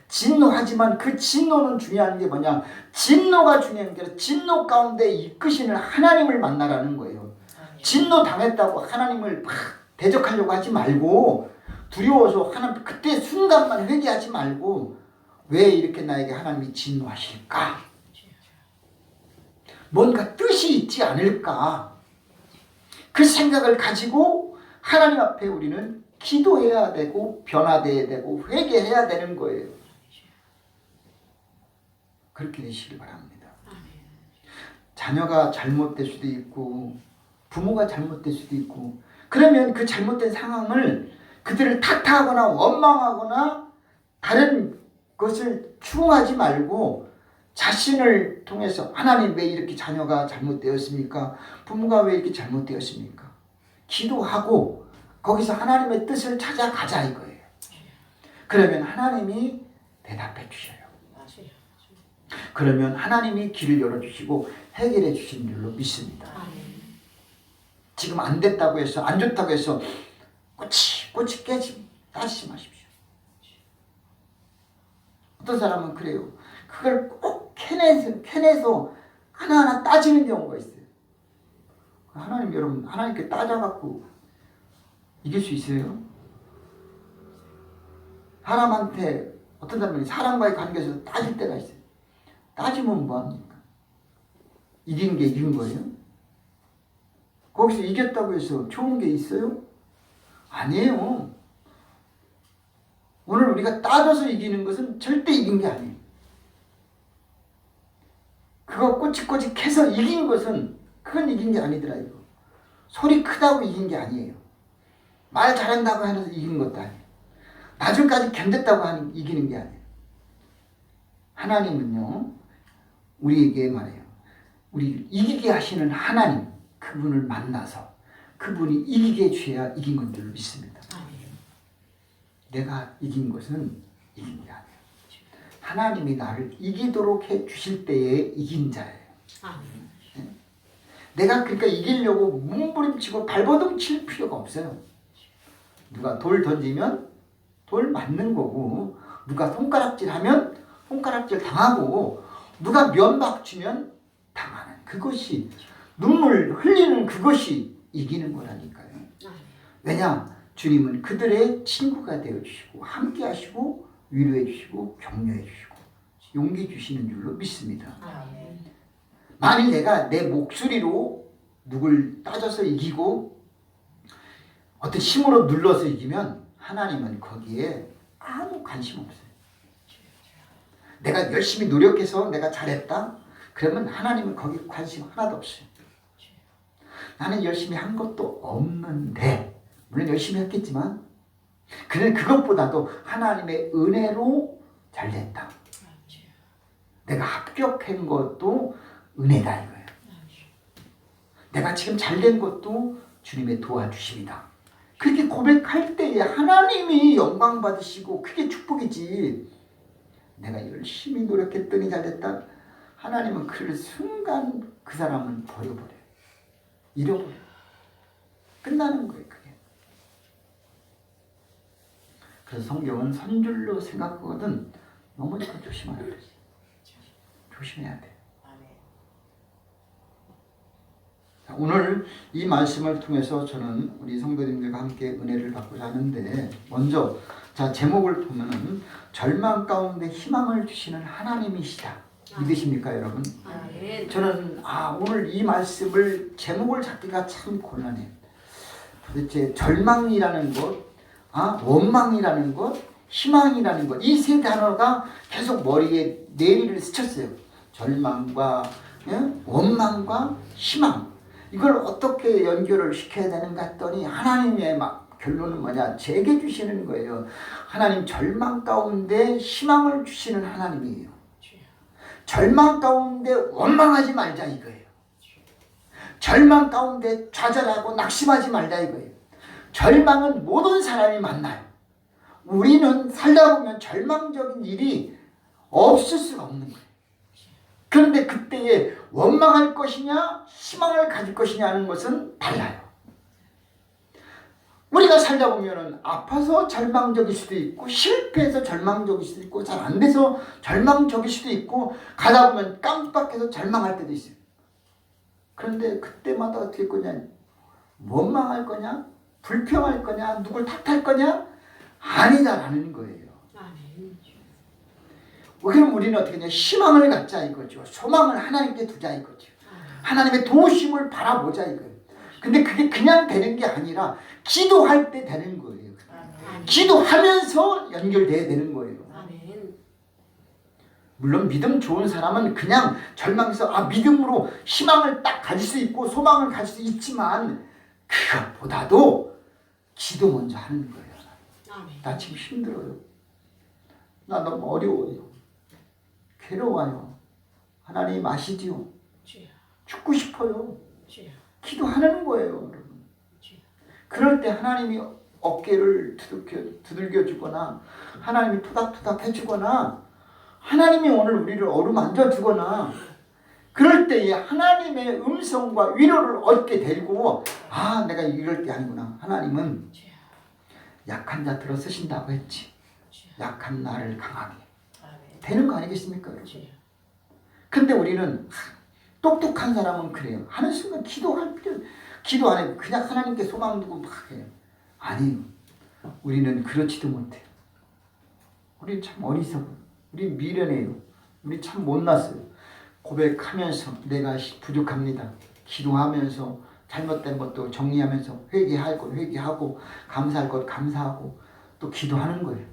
진노하지만 그 진노는 중요한 게 뭐냐. 진노가 중요한 게 아니라 진노 가운데 이끄시는 하나님을 만나라는 거예요. 진노 당했다고 하나님을 막 대적하려고 하지 말고 두려워서 하나님 그때 순간만 회개하지 말고 왜 이렇게 나에게 하나님이 진노하실까? 뭔가 뜻이 있지 않을까? 그 생각을 가지고 하나님 앞에 우리는 기도해야 되고 변화돼야 되고 회개해야 되는 거예요. 그렇게 되시길 바랍니다. 자녀가 잘못될 수도 있고 부모가 잘못될 수도 있고 그러면 그 잘못된 상황을 그들을 탓하거나 원망하거나 다른 것을 추궁하지 말고 자신을 통해서 하나님 왜 이렇게 자녀가 잘못되었습니까? 부모가 왜 이렇게 잘못되었습니까? 기도하고 거기서 하나님의 뜻을 찾아가자 이거예요. 그러면 하나님이 대답해 주셔요. 그러면 하나님이 길을 열어주시고 해결해 주신 줄로 믿습니다. 지금 안 됐다고 해서 안 좋다고 해서 꼬치 깨지 따지지 마십시오. 어떤 사람은 그래요. 그걸 꼭 캐내서 하나하나 따지는 경우가 있어요. 하나님 여러분 하나님께 따져갖고 이길 수 있어요? 사람한테 어떤 사람이 사람과의 관계에서 따질 때가 있어요. 따지면 뭐합니까? 이긴 게 이긴 거예요? 거기서 이겼다고 해서 좋은 게 있어요? 아니에요. 오늘 우리가 따져서 이기는 것은 절대 이긴 게 아니에요. 그거 꼬치꼬치해서 이긴 것은 그건 이긴 게 아니더라 이거. 소리 크다고 이긴 게 아니에요. 말 잘한다고 해서 이긴 것도 아니에요. 나중까지 견뎠다고 이기는 게 아니에요. 하나님은요 우리에게 말해요. 우리를 이기게 하시는 하나님 그분을 만나서 그분이 이기게 해줘야 이긴 건 줄 믿습니다. 내가 이긴 것은 이긴 게 아니에요. 하나님이 나를 이기도록 해주실 때에 이긴 자예요. 네? 내가 그러니까 이기려고 몸부림치고 발버둥 칠 필요가 없어요. 누가 돌 던지면 돌 맞는 거고 누가 손가락질하면 손가락질 당하고 누가 면박 주면 당하는 그것이 눈물 흘리는 그것이 이기는 거라니까요. 왜냐? 주님은 그들의 친구가 되어주시고 함께 하시고 위로해 주시고 격려해 주시고 용기 주시는 줄로 믿습니다. 만일 내가 내 목소리로 누굴 따져서 이기고 어떤 힘으로 눌러서 이기면 하나님은 거기에 아무 관심 없어요. 내가 열심히 노력해서 내가 잘했다? 그러면 하나님은 거기 관심 하나도 없어요. 나는 열심히 한 것도 없는데, 물론 열심히 했겠지만 그는 그것보다도 하나님의 은혜로 잘됐다. 내가 합격한 것도 은혜다 이거예요. 내가 지금 잘된 것도 주님의 도와주심이다. 그렇게 고백할 때에 하나님이 영광 받으시고 그게 축복이지. 내가 열심히 노력했더니 잘됐다. 하나님은 그 순간 그 사람은 버려버려요. 잃어버려요. 끝나는 거예요. 그게. 그래서 성경은 선줄로 생각하거든 넘어지고 조심하라 그랬어요. 조심해야 돼요. 자, 오늘 이 말씀을 통해서 저는 우리 성도님들과 함께 은혜를 받고자 하는데, 먼저 자 제목을 보면은 절망 가운데 희망을 주시는 하나님이시다. 믿으십니까 여러분? 아멘. 저는 오늘 이 말씀을 제목을 잡기가 참 곤란해요. 도대체 절망이라는 것, 원망이라는 것, 희망이라는 것, 이 세 단어가 계속 머리에 내리를 스쳤어요. 절망과 원망과 희망, 이걸 어떻게 연결을 시켜야 되는가 했더니 하나님의 결론은 뭐냐? 제게 주시는 거예요. 하나님 절망 가운데 희망을 주시는 하나님이에요. 절망 가운데 원망하지 말자 이거예요. 절망 가운데 좌절하고 낙심하지 말자 이거예요. 절망은 모든 사람이 만나요. 우리는 살다 보면 절망적인 일이 없을 수가 없는 거예요. 그런데 그때에 원망할 것이냐 희망을 가질 것이냐 하는 것은 달라요. 우리가 살다 보면 아파서 절망적일 수도 있고, 실패해서 절망적일 수도 있고, 잘 안 돼서 절망적일 수도 있고, 가다 보면 깜빡해서 절망할 때도 있어요. 그런데 그때마다 어떻게 할 거냐? 원망할 거냐? 불평할 거냐? 누굴 탓할 거냐? 아니다라는 거예요. 그럼 우리는 어떻게 하냐? 희망을 갖자 이거죠. 소망을 하나님께 두자 이거죠. 하나님의 도우심을 바라보자 이거예요. 근데 그게 그냥 되는 게 아니라 기도할 때 되는 거예요. 기도하면서 연결돼야 되는 거예요. 물론 믿음 좋은 사람은 그냥 절망해서 믿음으로 희망을 딱 가질 수 있고 소망을 가질 수 있지만, 그것보다도 기도 먼저 하는 거예요. 나 지금 힘들어요. 나 너무 어려워요. 괴로워요. 하나님 아시지요? 죽고 싶어요. 기도하는 거예요, 여러분. 그럴 때 하나님이 어깨를 두들겨 주거나, 하나님이 토닥토닥 해주거나, 하나님이 오늘 우리를 어루만져 주거나, 그럴 때에 하나님의 음성과 위로를 얻게 되고, 내가 이럴 때 아니구나. 하나님은 약한 자 들어 쓰신다고 했지. 약한 나를 강하게 되는 거 아니겠습니까, 여러분? 근데 우리는 똑똑한 사람은 그래요. 하는 순간 기도할 필요, 기도 안 해요. 그냥 하나님께 소망 두고 막 해요. 아니요. 우리는 그렇지도 못해요. 우리는 참 어리석어요. 우리는 미련해요. 우리 참 못났어요. 고백하면서 내가 부족합니다. 기도하면서 잘못된 것도 정리하면서 회개할 것 회개하고 감사할 것 감사하고 또 기도하는 거예요.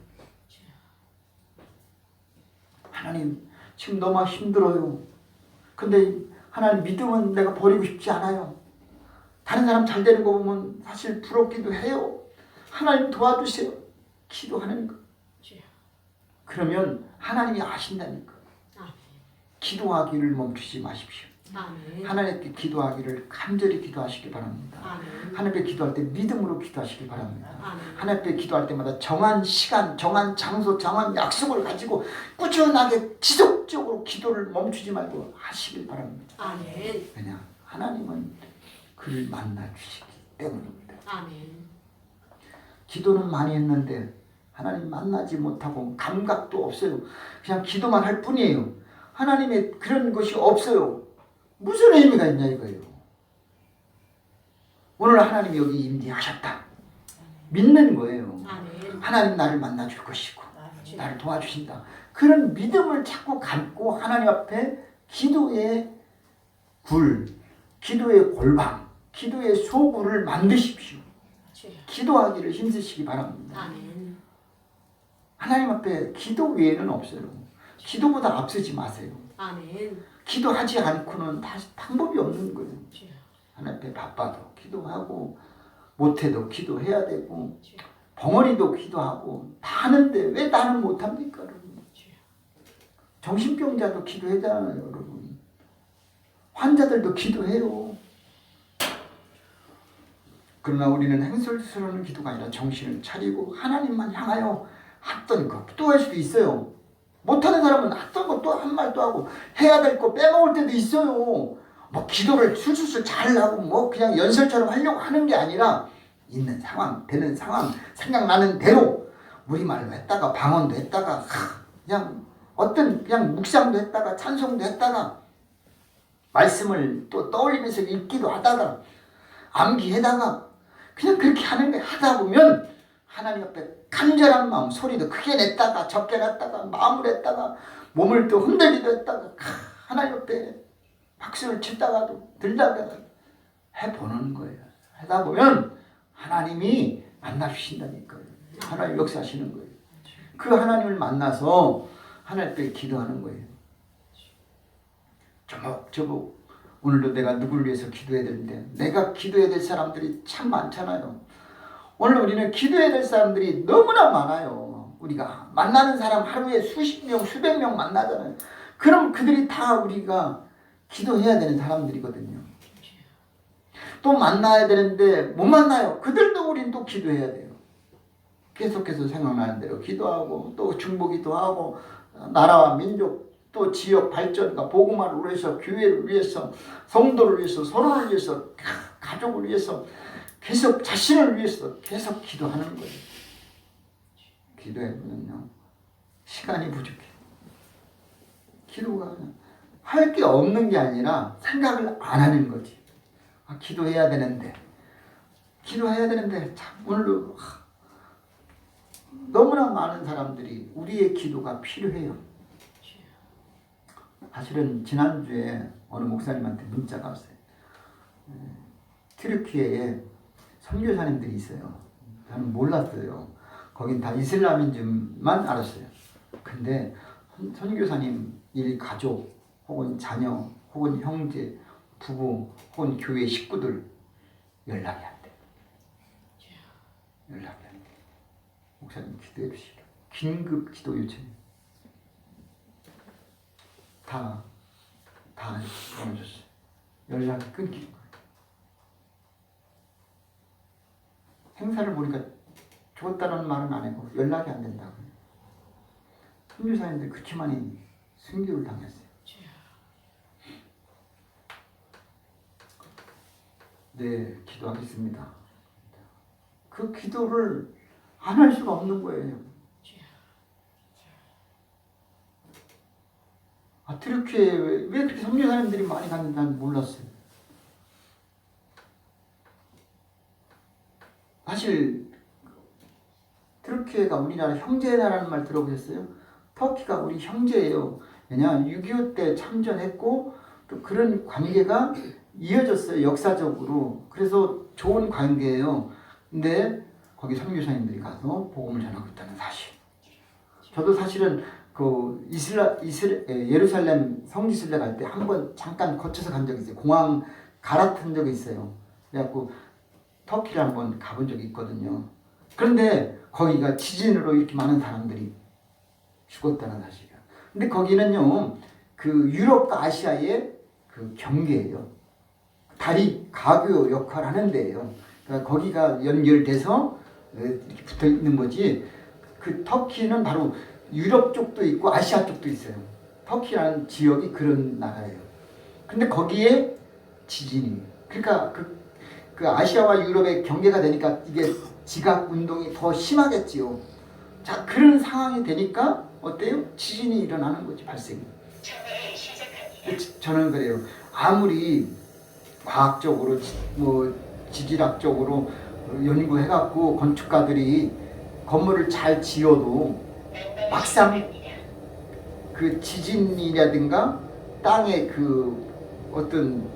하나님 지금 너무 힘들어요. 근데 하나님 믿음은 내가 버리고 싶지 않아요. 다른 사람 잘 되는 거 보면 사실 부럽기도 해요. 하나님 도와주세요. 기도하는 거. 그러면 하나님이 아신다니까. 기도하기를 멈추지 마십시오. 하나님께 기도하기를 간절히 기도하시기 바랍니다. 하나님께 기도할 때 믿음으로 기도하시기 바랍니다. 하나님께 기도할 때마다 정한 시간, 정한 장소, 정한 약속을 가지고 꾸준하게 지속적으로 기도를 멈추지 말고 하시길 바랍니다. 왜냐? 하나님은 그를 만나 주시기 때문입니다. 기도는 많이 했는데 하나님 만나지 못하고 감각도 없어요. 그냥 기도만 할 뿐이에요. 하나님의 그런 것이 없어요. 무슨 의미가 있냐 이거예요. 오늘 하나님이 여기 임재하셨다. 믿는 거예요. 하나님 나를 만나줄 것이고 나를 도와주신다. 그런 믿음을 자꾸 갖고 하나님 앞에 기도의 기도의 골방, 기도의 소굴을 만드십시오. 기도하기를 힘쓰시기 바랍니다. 하나님 앞에 기도 외에는 없어요. 기도보다 앞서지 마세요. 아멘. 기도하지 않고는 다시 방법이 없는 거예요. 하나님 앞에 바빠도 기도하고 못해도 기도해야 되고 벙어리도 기도하고 다 하는데 왜 나는 못합니까? 여러분? 정신병자도 기도하잖아요. 여러분. 환자들도 기도해요. 그러나 우리는 행설스러운 기도가 아니라 정신을 차리고 하나님만 향하여 했던 거 또 할 수도 있어요. 못하는 사람은 했던 거 또 한 말 또 하고 해야 될 거 빼먹을 때도 있어요. 뭐 기도를 술술술 잘하고 뭐 그냥 연설처럼 하려고 하는 게 아니라 있는 상황, 되는 상황, 생각나는 대로 우리말로 했다가 방언도 했다가 그냥 어떤 그냥 묵상도 했다가 찬송도 했다가 말씀을 또 떠올리면서 읽기도 하다가 암기해다가 그냥 그렇게 하는 게 하다 보면 하나님 앞에 간절한 마음 소리도 크게 냈다가 적게 냈다가 마음을 했다가 몸을 또 흔들기도 했다가 하나님 앞에 박수를 치다가도 들다가 해보는 거예요. 하다 보면 하나님이 만나주신다니까요. 하나님 역사하시는 거예요. 그 하나님을 만나서 하나님 앞에 기도하는 거예요. 저벅저벅 오늘도 내가 누구를 위해서 기도해야 되는데 내가 기도해야 될 사람들이 참 많잖아요. 오늘 우리는 기도해야 될 사람들이 너무나 많아요. 우리가 만나는 사람 하루에 수십 명, 수백 명 만나잖아요. 그럼 그들이 다 우리가 기도해야 되는 사람들이거든요. 또 만나야 되는데 못 만나요. 그들도 우린 또 기도해야 돼요. 계속해서 생각나는 대로 기도하고 또 중보기도 하고 나라와 민족 또 지역 발전과 복음화를 위해서 교회를 위해서 성도를 위해서 서로를 위해서 가족을 위해서 계속 자신을 위해서 계속 기도하는 거예요. 기도해보면요 시간이 부족해요. 기도가 할 게 없는 게 아니라 생각을 안 하는 거지. 기도해야 되는데 참 오늘도 너무나 많은 사람들이 우리의 기도가 필요해요. 사실은 지난주에 어느 목사님한테 문자가 왔어요. 튀르키예에 선교사님들이 있어요. 저는 몰랐어요. 거긴 다 이슬람인 줄만 알았어요. 근데 선교사님 일 가족 혹은 자녀 혹은 형제 부부 혹은 교회 식구들 연락이 안 돼. 연락이 안 돼. 목사님 기도해 주시라. 긴급 기도 요청. 다 보내줬어요. 연락이 끊긴 거예요. 행사를 보니까 죽었다는 말은 안 하고 연락이 안 된다고. 선교사님들 그렇게 많이 순교를 당했어요. 네, 기도하겠습니다. 그 기도를 안 할 수가 없는 거예요. 튀르키예에 왜 그렇게 선교사님들이 많이 갔는지 난 몰랐어요. 사실 튀르키예가 우리나라 형제나라는 말 들어보셨어요? 터키가 우리 형제예요. 왜냐 6.25 때 참전했고 또 그런 관계가 이어졌어요. 역사적으로. 그래서 좋은 관계예요. 근데 거기 선교사님들이 가서 복음을 전하고 있다는 사실. 저도 사실은 그 예루살렘 성지순례 갈 때 한 번 잠깐 거쳐서 간 적이 있어요. 공항 갈아탄 적이 있어요. 그래갖고 터키를 한번 가본 적이 있거든요. 그런데 거기가 지진으로 이렇게 많은 사람들이 죽었다는 사실이에요. 근데 거기는요, 그 유럽과 아시아의 그 경계예요. 다리 가교 역할을 하는 데예요. 그러니까 거기가 연결돼서 이렇게 붙어 있는 거지. 그 터키는 바로 유럽 쪽도 있고 아시아 쪽도 있어요. 터키라는 지역이 그런 나라예요. 근데 거기에 지진이. 그러니까 그 아시아와 유럽의 경계가 되니까 이게 지각 운동이 더 심하겠지요. 자, 그런 상황이 되니까 어때요? 지진이 일어나는 거지, 발생이. 저는 그래요. 아무리 과학적으로 뭐 지질학적으로 연구해갖고 건축가들이 건물을 잘 지어도 막상 그 지진이라든가 땅의 그 어떤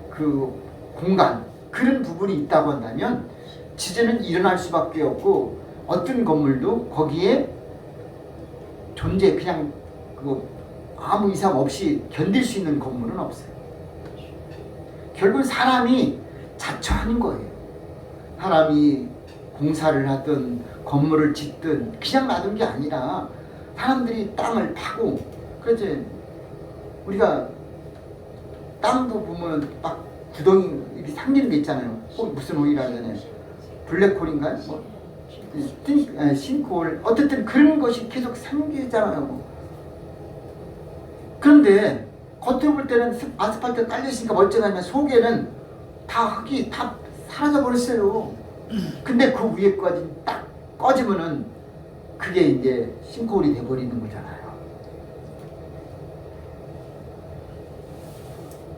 그 공간 그런 부분이 있다고 한다면 지진은 일어날 수밖에 없고 어떤 건물도 거기에 존재 그냥 그 아무 이상 없이 견딜 수 있는 건물은 없어요. 결국 사람이 자처하는 거예요. 사람이 공사를 하든 건물을 짓든 그냥 놔둔 게 아니라 사람들이 땅을 파고, 그렇지. 우리가 땅도 보면 막 구덩이 이렇게 생기는 게 있잖아요. 무슨 오일이라 하잖아요. 블랙홀인가? 뭐 싱크홀. 어쨌든 그런 것이 계속 생기잖아요. 그런데 겉으로 볼 때는 아스팔트 깔려있으니까 멀쩡하지만 속에는 다 흙이 다 사라져 버렸어요. 근데 그 위에까지 딱 꺼지면은 그게 이제 싱크홀이 돼버리는 거잖아요.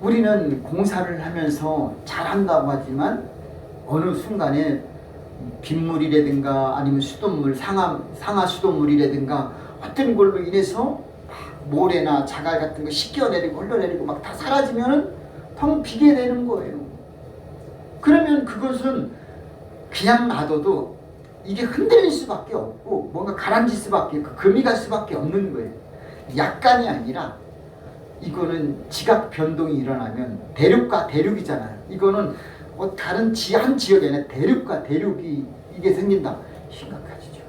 우리는 공사를 하면서 잘한다고 하지만 어느 순간에 빗물이라든가 아니면 수돗물, 상하 수돗물이라든가 어떤 걸로 인해서 모래나 자갈 같은 거 씻겨내리고 흘러내리고 막 다 사라지면 텅 비게 되는 거예요. 그러면 그것은 그냥 놔둬도 이게 흔들릴 수밖에 없고 뭔가 가라앉을 수밖에, 금이 갈 수밖에 없는 거예요. 약간이 아니라 이거는 지각 변동이 일어나면 대륙과 대륙이잖아요. 이거는 다른 한 지역에 아니라 대륙과 대륙이 이게 생긴다. 심각하시죠.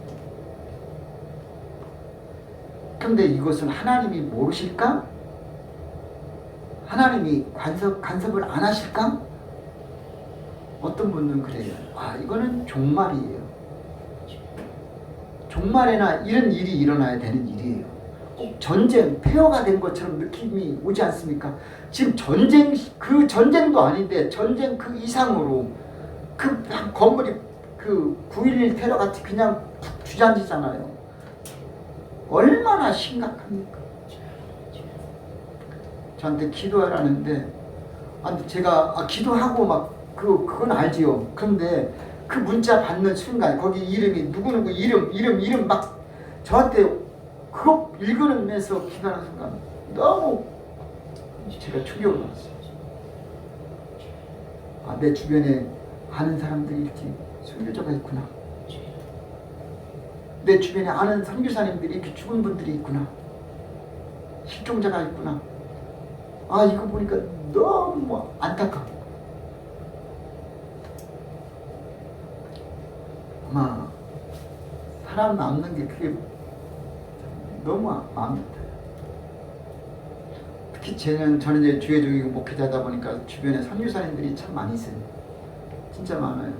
그런데 이것은 하나님이 모르실까? 하나님이 간섭을 안 하실까? 어떤 분은 그래요. 이거는 종말이에요. 종말에나 이런 일이 일어나야 되는 일이에요. 전쟁, 폐허가 된 것처럼 느낌이 오지 않습니까? 지금 그 전쟁도 아닌데 전쟁 그 이상으로 그 건물이 그 9.11 테러 같이 그냥 주저앉잖아요. 얼마나 심각합니까? 저한테 기도하라는데, 제가 기도하고 막 그건 알지요. 그런데 그 문자 받는 순간 거기 이름이 누구누구 이름 막 저한테 그거 읽으면서 기도하는 순간 너무 제가 충격을 받았어요. 내 주변에 아는 사람들이 이렇게 순교자가 있구나. 내 주변에 아는 선교사님들이 이렇게 죽은 분들이 있구나. 실종자가 있구나. 이거 보니까 너무 안타깝고. 아마 사람 남는 게 그게 너무 마음이 아파요. 특히 저는 이제 주회종이고 목회자다 보니까 주변에 선교사님들이 참 많이 있어요. 진짜 많아요.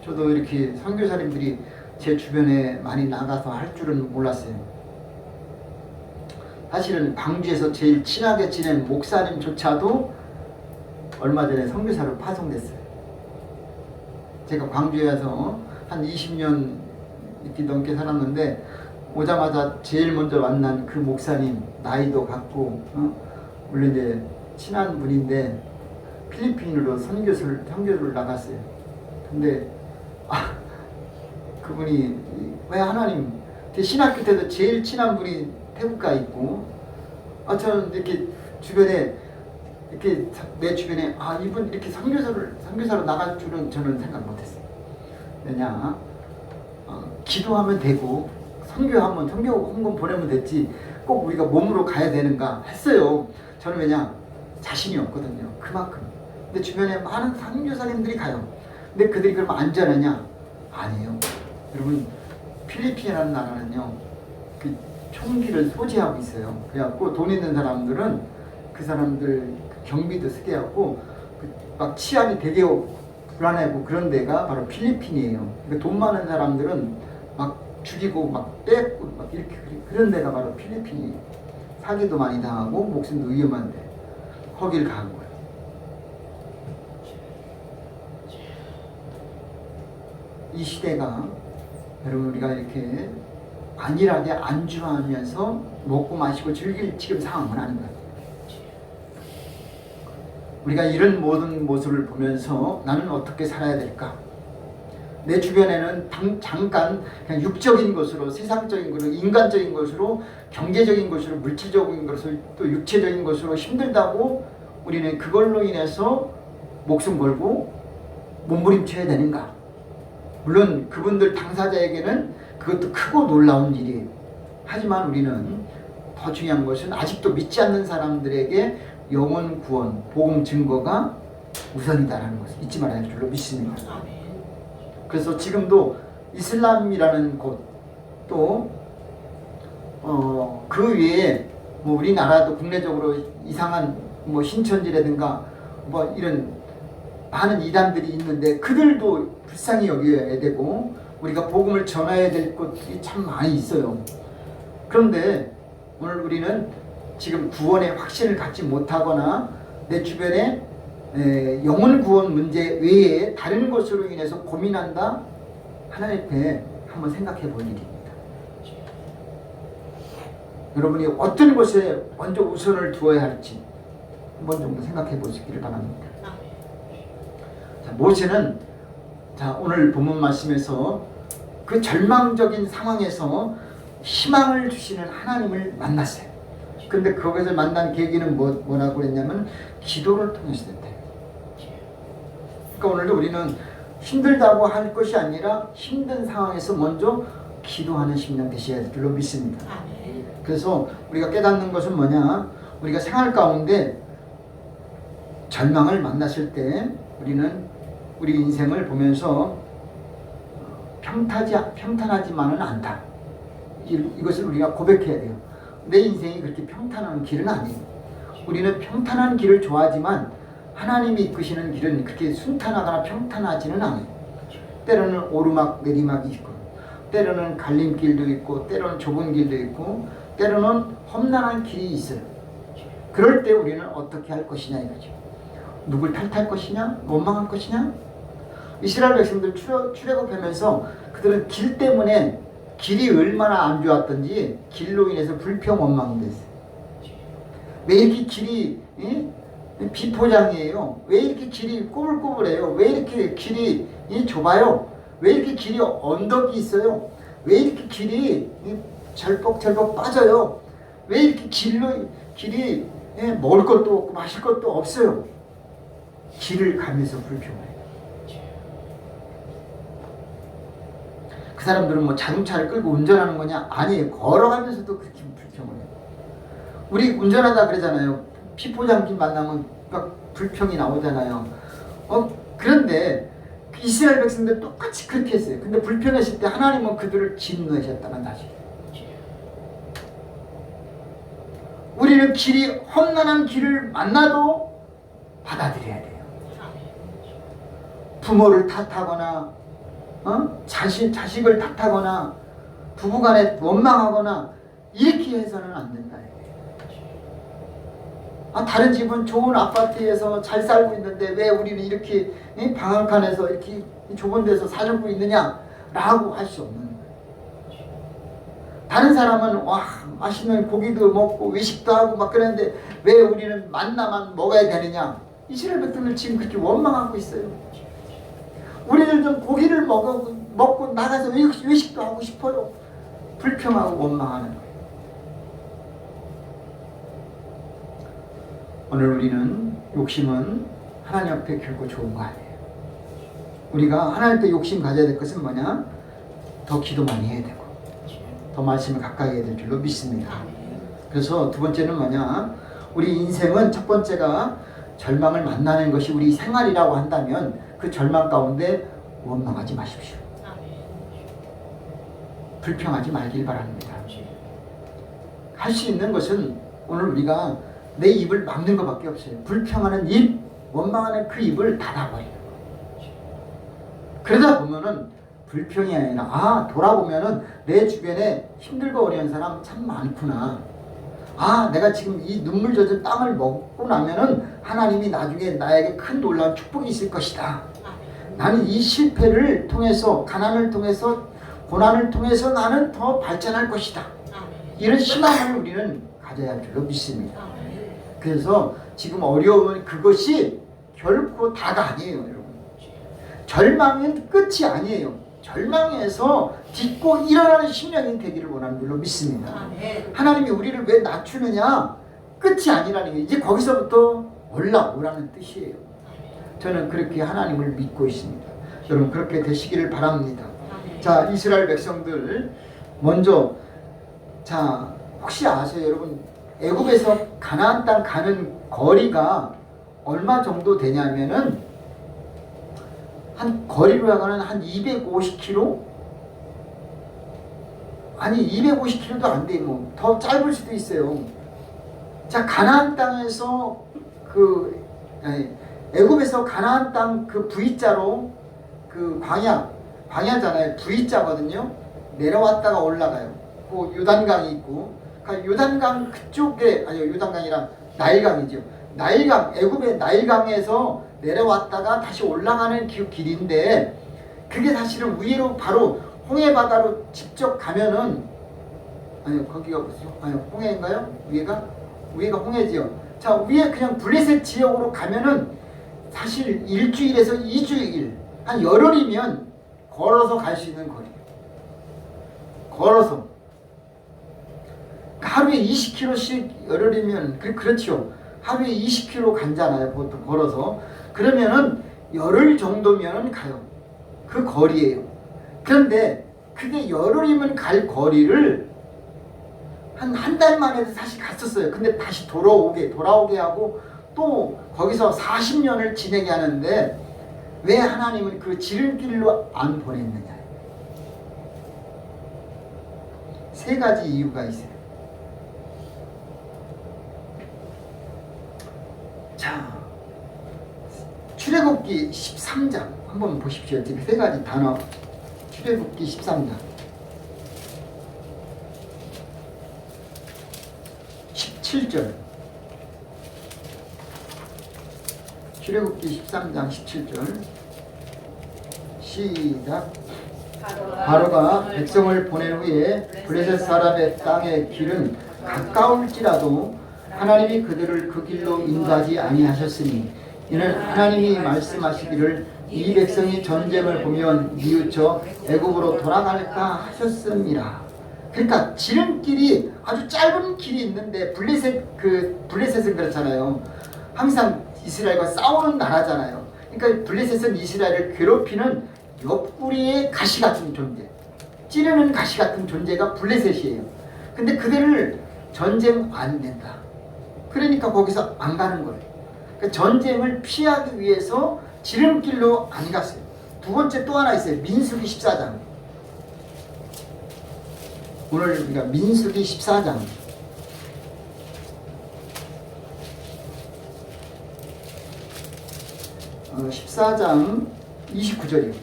저도 이렇게 선교사님들이 제 주변에 많이 나가서 할 줄은 몰랐어요. 사실은 광주에서 제일 친하게 지낸 목사님조차도 얼마 전에 선교사로 파송됐어요. 제가 광주에 와서 한 20년 이렇게 넘게 살았는데 오자마자 제일 먼저 만난 그 목사님, 나이도 같고 물론 이제 친한 분인데 필리핀으로 선교를 나갔어요. 근데 그분이 왜 하나님, 신학교 때도 제일 친한 분이 태국가 있고 저는 이렇게 주변에 이렇게 내 주변에 이분 이렇게 선교사로 나갈 줄은 저는 생각 못했어요. 왜냐, 기도하면 되고 선교하면 선교 헌금 보내면 됐지 꼭 우리가 몸으로 가야 되는가 했어요. 저는 왜냐, 자신이 없거든요. 그만큼. 근데 주변에 많은 선교사님들이 가요. 근데 그들이 그러면 안전하냐? 아니에요. 여러분, 필리핀이라는 나라는요, 그 총기를 소지하고 있어요. 그래갖고 돈 있는 사람들은 그 사람들 경비도 쓰게 하고 막 치안이 되게 불안하고 그런 데가 바로 필리핀이에요. 그러니까 돈 많은 사람들은 막 죽이고 막 떼고 막 이렇게 그런 데가 바로 필리핀이에요. 사기도 많이 당하고 목숨도 위험한데 거길 간 거예요. 이 시대가 여러분 우리가 이렇게 안일하게 안주하면서 먹고 마시고 즐길 지금 상황은 아닌 것 같아요. 우리가 이런 모든 모습을 보면서 나는 어떻게 살아야 될까? 내 주변에는 잠깐 그냥 육적인 것으로, 세상적인 것으로, 인간적인 것으로, 경제적인 것으로, 물질적인 것으로, 또 육체적인 것으로 힘들다고 우리는 그걸로 인해서 목숨 걸고 몸부림쳐야 되는가? 물론 그분들 당사자에게는 그것도 크고 놀라운 일이에요. 하지만 우리는 더 중요한 것은 아직도 믿지 않는 사람들에게 영혼 구원, 복음 증거가 우선이다라는 것을 잊지 말아야 할 줄로 믿습니다. 그래서 지금도 이슬람이라는 곳, 또 그 외에 뭐 우리나라도 국내적으로 이상한 뭐 신천지라든가 뭐 이런 많은 이단들이 있는데 그들도 불쌍히 여겨야 되고 우리가 복음을 전해야 될 곳이 참 많이 있어요. 그런데 오늘 우리는 지금 구원의 확신을 갖지 못하거나 내 주변에 영혼 구원 문제 외에 다른 것으로 인해서 고민한다? 하나님 앞에 한번 생각해 볼 일입니다. 여러분이 어떤 것에 먼저 우선을 두어야 할지 한번 정도 생각해 보시기를 바랍니다. 자, 모세는 오늘 본문 말씀에서 그 절망적인 상황에서 희망을 주시는 하나님을 만났어요. 근데 그것을 만난 계기는 뭐라고 했냐면 기도를 통해서 됐대요. 그러니까 오늘도 우리는 힘들다고 할 것이 아니라 힘든 상황에서 먼저 기도하는 심령 되셔야 될 줄로 믿습니다. 그래서 우리가 깨닫는 것은 뭐냐? 우리가 생활 가운데 절망을 만났을 때 우리는 우리 인생을 보면서 평탄하지만은 않다. 이것을 우리가 고백해야 돼요. 내 인생이 그렇게 평탄한 길은 아니에요. 우리는 평탄한 길을 좋아하지만 하나님이 이끄시는 길은 그렇게 순탄하거나 평탄하지는 않아요. 때로는 오르막 내리막이 있고 때로는 갈림길도 있고 때로는 좁은 길도 있고 때로는 험난한 길이 있어요. 그럴 때 우리는 어떻게 할 것이냐 이거죠. 누굴 탓할 것이냐? 원망할 것이냐? 이스라엘 백성들 출애굽하면서 그들은 길 때문에 길이 얼마나 안 좋았던지 길로 인해서 불평 원망됐어요. 왜 이렇게 길이 비포장이에요? 왜 이렇게 길이 꼬불꼬불해요? 왜 이렇게 길이 좁아요? 왜 이렇게 길이 언덕이 있어요? 왜 이렇게 길이 절벅절벅 빠져요? 왜 이렇게 길이 먹을 것도 없고 마실 것도 없어요? 길을 가면서 불평해요. 그 사람들은 뭐 자동차를 끌고 운전하는 거냐? 아니에요. 걸어가면서도 그렇게 불평을 해요. 우리 운전하다 그러잖아요. 피포장길 만나면 막 불평이 나오잖아요. 그런데 이스라엘 백성들 똑같이 그렇게 했어요. 근데 불평했을 때 하나님은 그들을 진노하셨다는 사실. 우리는 험난한 길을 만나도 받아들여야 돼요. 부모를 탓하거나 자식을 탓하거나 부부간에 원망하거나 이렇게 해서는 안 된다. 다른 집은 좋은 아파트에서 잘 살고 있는데 왜 우리는 이렇게 방앗간에서 이렇게 좁은 데서 살고 있느냐 라고 할 수 없는 거예요. 다른 사람은 맛있는 고기도 먹고 외식도 하고 막 그러는데 왜 우리는 만나만 먹어야 되느냐. 이스라엘 백성들 지금 그렇게 원망하고 있어요. 우리는 좀 고기를 먹고 나가서 외식도 하고 싶어요. 불평하고 원망하는 거예요. 오늘 우리는 욕심은 하나님 앞에 결코 좋은 거 아니에요. 우리가 하나님 앞에 욕심 가져야 될 것은 뭐냐? 더 기도 많이 해야 되고 더 말씀을 가까이 해야 될 줄로 믿습니다. 그래서 두 번째는 뭐냐? 우리 인생은 첫 번째가 절망을 만나는 것이 우리 생활이라고 한다면 그 절망 가운데 원망하지 마십시오. 불평하지 말길 바랍니다. 할 수 있는 것은 오늘 우리가 내 입을 막는 것밖에 없어요. 불평하는 입, 원망하는 그 입을 닫아버리는 거예요. 그러다 보면은 불평이 아니라 돌아보면은 내 주변에 힘들고 어려운 사람 참 많구나. 내가 지금 이 눈물 젖은 땅을 먹고 나면은 하나님이 나중에 나에게 큰 놀라운 축복이 있을 것이다. 나는 이 실패를 통해서, 가난을 통해서, 고난을 통해서 나는 더 발전할 것이다. 이런 희망을 우리는 가져야 할 줄로 믿습니다. 그래서 지금 어려움은 그것이 결코 다가 아니에요, 여러분. 절망은 끝이 아니에요. 절망에서 딛고 일어나는 심령이 되기를 원하는 줄로 믿습니다. 하나님이 우리를 왜 낮추느냐? 끝이 아니라는 게 이제 거기서부터 올라오라는 뜻이에요. 저는 그렇게 하나님을 믿고 있습니다. 여러분 그렇게 되시기를 바랍니다. 자, 이스라엘 백성들 먼저 자, 혹시 아세요, 여러분? 애굽에서 가나안 땅 가는 거리가 얼마 정도 되냐면은 한 거리로 하면 한 250km? 아니 250km도 안 돼. 뭐 더 짧을 수도 있어요. 자, 가나안 땅에서 애굽에서 가나안 땅 그 V자로 그 광야잖아요. V자거든요. 내려왔다가 올라가요. 그 요단강이 있고, 그러니까 요단강 그쪽에, 아니요, 요단강이랑 나일강이죠. 나일강, 애굽의 나일강에서 내려왔다가 다시 올라가는 길인데, 그게 사실은 위로 바로 홍해 바다로 직접 가면은, 아니요, 거기가 무슨, 아니요, 홍해인가요? 위에가 홍해지요. 자, 위에 그냥 블레셋 지역으로 가면은 사실 일주일에서 2주일, 한 열흘이면 걸어서 갈 수 있는 거리예요. 걸어서. 하루에 20km씩 열흘이면, 그렇죠. 하루에 20km 간잖아요, 보통 걸어서. 그러면은 열흘 정도면 가요. 그 거리예요. 그런데 그게 열흘이면 갈 거리를 한 달 만에도 사실 갔었어요. 근데 다시 돌아오게 하고 또 거기서 40년을 지내게 하는데 왜 하나님은 그 지름길로 안 보냈느냐? 세 가지 이유가 있어요. 자, 출애굽기 13장 한번 보십시오. 지금 세 가지 단어. 출애굽기 13장 17절. 출애굽기 13장 17절. 시작. 바로가 백성을 보낸 후에 블레셋 사람의 땅의 길은 가까울지라도 하나님이 그들을 그 길로 인도하지 아니하셨으니 이는 하나님이 말씀하시기를 이 백성이 전쟁을 보면 뉘우쳐 애굽으로 돌아갈까 하셨습니다. 그러니까 지름길이 아주 짧은 길이 있는데 블레셋은 그렇잖아요. 항상 이스라엘과 싸우는 나라잖아요. 그러니까 블레셋은 이스라엘을 괴롭히는 옆구리의 가시 같은 존재, 찌르는 가시 같은 존재가 블레셋이에요. 근데 그들을 전쟁 안 된다. 그러니까 거기서 안 가는 거예요. 그러니까 전쟁을 피하기 위해서 지름길로 안 갔어요. 두 번째 또 하나 있어요. 민수기 14장. 오늘 우리가 민수기 14장. 어, 14장 29절이요.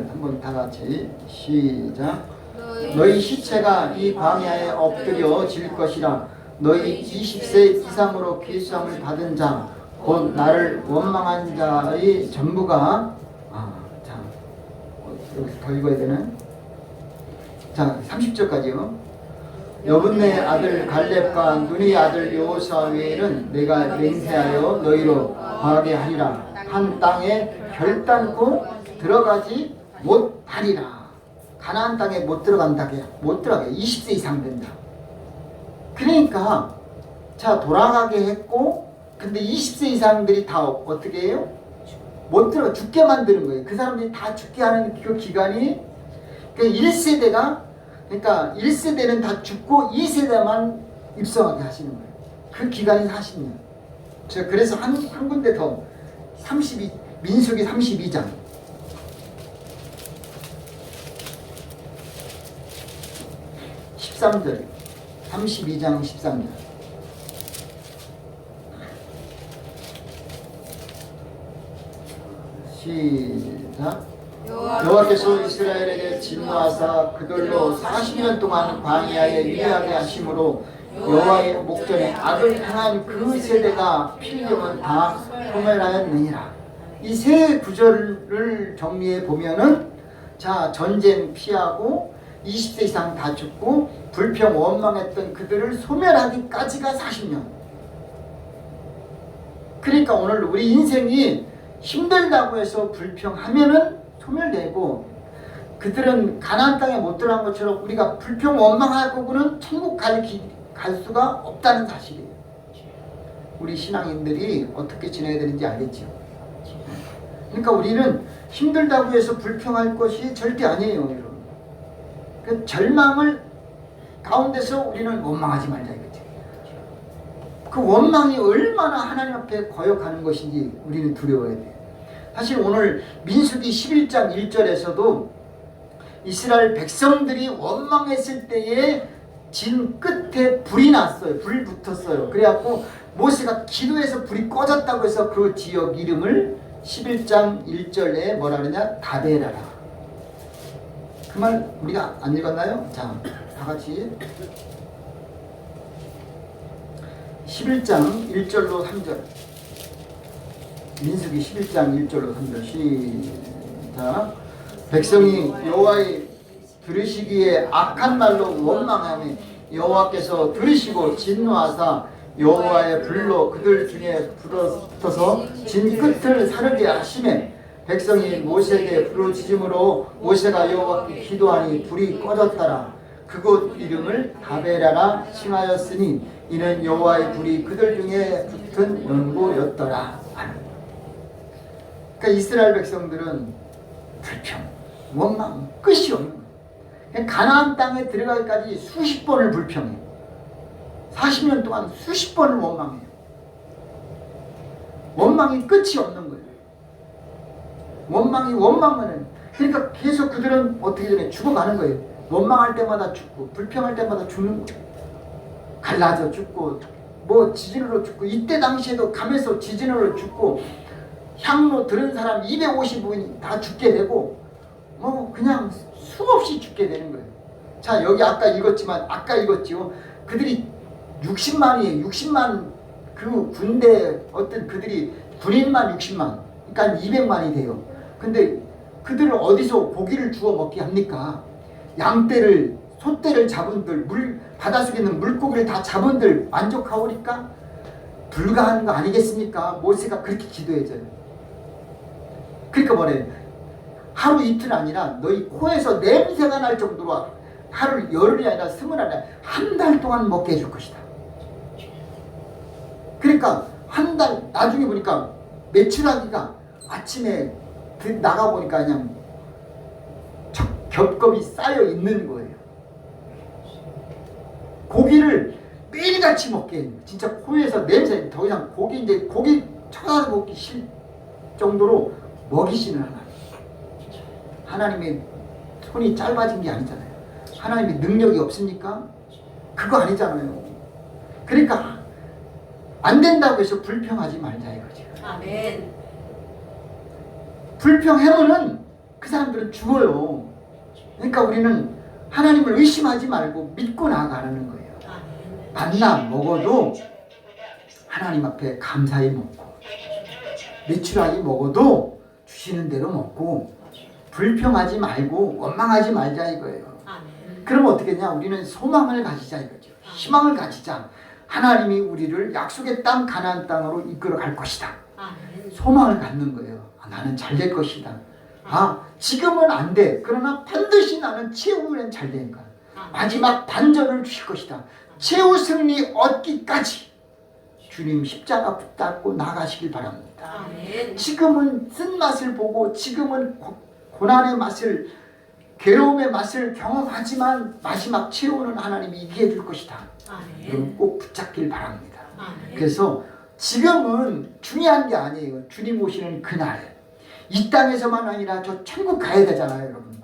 한번 다 같이 시작. 너희 시체가 이 광야에 엎드려질 것이라. 너희 20세 이상으로 계수함을 받은 자, 곧 나를 원망한 자의 전부가 자, 여기서 더 읽어야 되네. 자, 30절까지요. 여분네 아들 갈렙과 눈의 아들 여호수아 외에는 내가 맹세하여 너희로 거하게 하리라. 한 땅에 결단코 들어가지 못하리라. 가나안 땅에 못 들어간다게, 못 들어가게. 20세 이상 된다. 그러니까 자, 돌아가게 했고, 근데 20세 이상들이 다 어떻게 해요? 못 들어가, 죽게 만드는 거예요. 그 사람들이 다 죽게 하는 그 기간이, 그러니까 1세대는 다 죽고 2세대만 입성하게 하시는 거예요. 그 기간이 40년. 제가 그래서 한 군데 더, 민수기 32장. 13절. 32장 13절. 시작. 여호와께서 이스라엘에게 진노하사 그들로 40년 동안 광야에 유리하게 하심으로 여호와의 목전에 악을 행한 그 세대가 필경은 다 소멸하였느니라. 이 세 구절을 정리해 보면은, 자, 전쟁 피하고 20세 이상 다 죽고 불평 원망했던 그들을 소멸하기까지가 40년. 그러니까 오늘 우리 인생이 힘들다고 해서 불평하면은 소멸되고, 그들은 가나안 땅에 못 들어간 것처럼 우리가 불평 원망하고는 천국 갈 수가 없다는 사실이에요. 우리 신앙인들이 어떻게 지내야 되는지 알겠죠? 그러니까 우리는 힘들다고 해서 불평할 것이 절대 아니에요, 여러분. 그 절망을 가운데서 우리는 원망하지 말자 이거지. 그 원망이 얼마나 하나님 앞에 거역하는 것인지 우리는 두려워야 돼요. 사실 오늘 민수기 11장 1절에서도 이스라엘 백성들이 원망했을 때에 진 끝에 불이 났어요. 불이 붙었어요. 그래갖고 모세가 기도해서 불이 꺼졌다고 해서 그 지역 이름을 11장 1절에 뭐라 그러냐? 다베라라. 그 말 우리가 안 읽었나요? 자, 다 같이 11장 1절로 3절. 민수기 11장 1절로 3절 시작. 백성이 여호와의 들으시기에 악한 말로 원망하니 여호와께서 들으시고 진노하사 여호와의 불로 그들 중에 불어서 진 끝을 사르게 하시매 백성이 모세에게 부르짖음으로 모세가 여호와께 기도하니 불이 꺼졌더라. 그곳 이름을 다베라라 칭하였으니 이는 여호와의 불이 그들 중에 붙은 연고였더라. 그러니까 이스라엘 백성들은 불평, 원망, 끝이 없는 거예요. 가나안 땅에 들어가기까지 수십 번을 불평해요. 40년 동안 수십 번을 원망해요. 원망이 끝이 없는 거예요. 원망은 그러니까 계속 그들은 어떻게 전에 죽어가는 거예요. 원망할 때마다 죽고 불평할 때마다 죽는 거예요. 갈라져 죽고 뭐 지진으로 죽고 이때 당시에도 감에서 지진으로 죽고 향로 들은 사람 250분이 다 죽게 되고 뭐 그냥 수없이 죽게 되는 거예요. 자, 여기 아까 읽었지요. 그들이 60만이에요. 60만 그 군대 어떤 그들이 군인만 60만. 그러니까 200만이 돼요. 근데 그들을 어디서 고기를 주워 먹게 합니까? 양떼를 소떼를 잡은들 바닷속에 있는 물고기를 다 잡은들 만족하오니까 불가한 거 아니겠습니까? 모세가 그렇게 기도해줘요. 그러니까 뭐래요? 하루 이틀 아니라 너희 코에서 냄새가 날 정도로 하루 열흘이 아니라 스물 아니라 한 달 동안 먹게 해줄 것이다. 그러니까 한 달 나중에 보니까 메추라기가 아침에 나가보니까 그냥 겹겹이 쌓여 있는 거예요. 고기를 매일같이 먹게 해요. 진짜 코에서 냄새 더 이상 고기 쳐서 먹기 싫을 정도로 먹이시는 하나님의 손이 짧아진 게 아니잖아요. 하나님의 능력이 없습니까? 그거 아니잖아요. 그러니까 안 된다고 해서 불평하지 말자 이거죠. 아멘. 불평하면은 그 사람들은 죽어요. 그러니까 우리는 하나님을 의심하지 말고 믿고 나아가는 거예요. 만나 먹어도 하나님 앞에 감사히 먹고 메추라기 먹어도 주시는 대로 먹고 불평하지 말고 원망하지 말자 이거예요. 그러면 어떻게 했냐? 우리는 소망을 가지자 이거죠. 희망을 가지자. 하나님이 우리를 약속의 땅 가나안 땅으로 이끌어 갈 것이다. 소망을 갖는 거예요. 나는 잘 될 것이다. 지금은 안 돼. 그러나 반드시 나는 최후엔 잘 되니까. 마지막 반전을 주실 것이다. 최후 승리 얻기까지 주님 십자가 붙잡고 나가시길 바랍니다. 지금은 쓴맛을 보고 지금은 고난의 맛을 괴로움의 맛을 경험하지만 마지막 최후는 하나님이 이기해 줄 것이다. 여러분 꼭 붙잡길 바랍니다. 그래서 지금은 중요한 게 아니에요. 주님 오시는 그날 이 땅에서만 아니라 저 천국 가야 되잖아요, 여러분.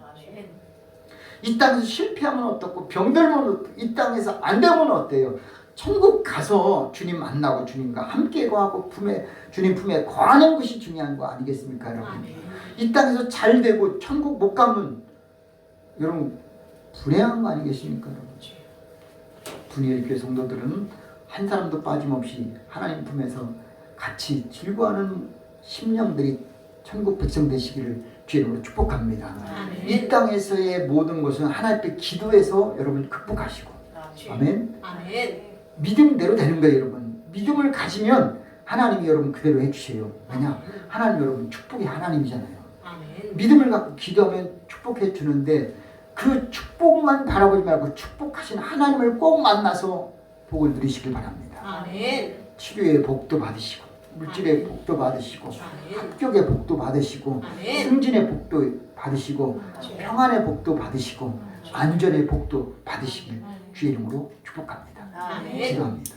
이 땅에서 실패하면 어떻고 병들면 이 땅에서 안 되면 어때요? 천국 가서 주님 만나고 주님과 함께 거하고 주님 품에 거하는 것이 중요한 거 아니겠습니까, 여러분? 이 땅에서 잘 되고 천국 못 가면 여러분 불행한 거 아니겠습니까, 여러분? 분이엘 교회 성도들은 한 사람도 빠짐없이 하나님 품에서 같이 즐거워하는 심령들이 천국 백성 되시기를 주의 이름으로 축복합니다. 이 땅에서의 모든 것은 하나님 앞에 기도해서 여러분 극복하시고 아멘. 믿음대로 되는 거예요, 여러분. 믿음을 가지면 하나님이 여러분 그대로 해주세요. 왜냐? 하나님 여러분 축복이 하나님이잖아요. 믿음을 갖고 기도하면 축복해 주는데 그 축복만 바라보지 말고 축복하신 하나님을 꼭 만나서 복을 누리시길 바랍니다. 치료의 복도 받으시고 물질의 복도 받으시고 합격의 복도 받으시고 승진의 복도 받으시고 평안의 복도 받으시고 안전의 복도 받으시길 주의 이름으로 축복합니다. 기도합니다.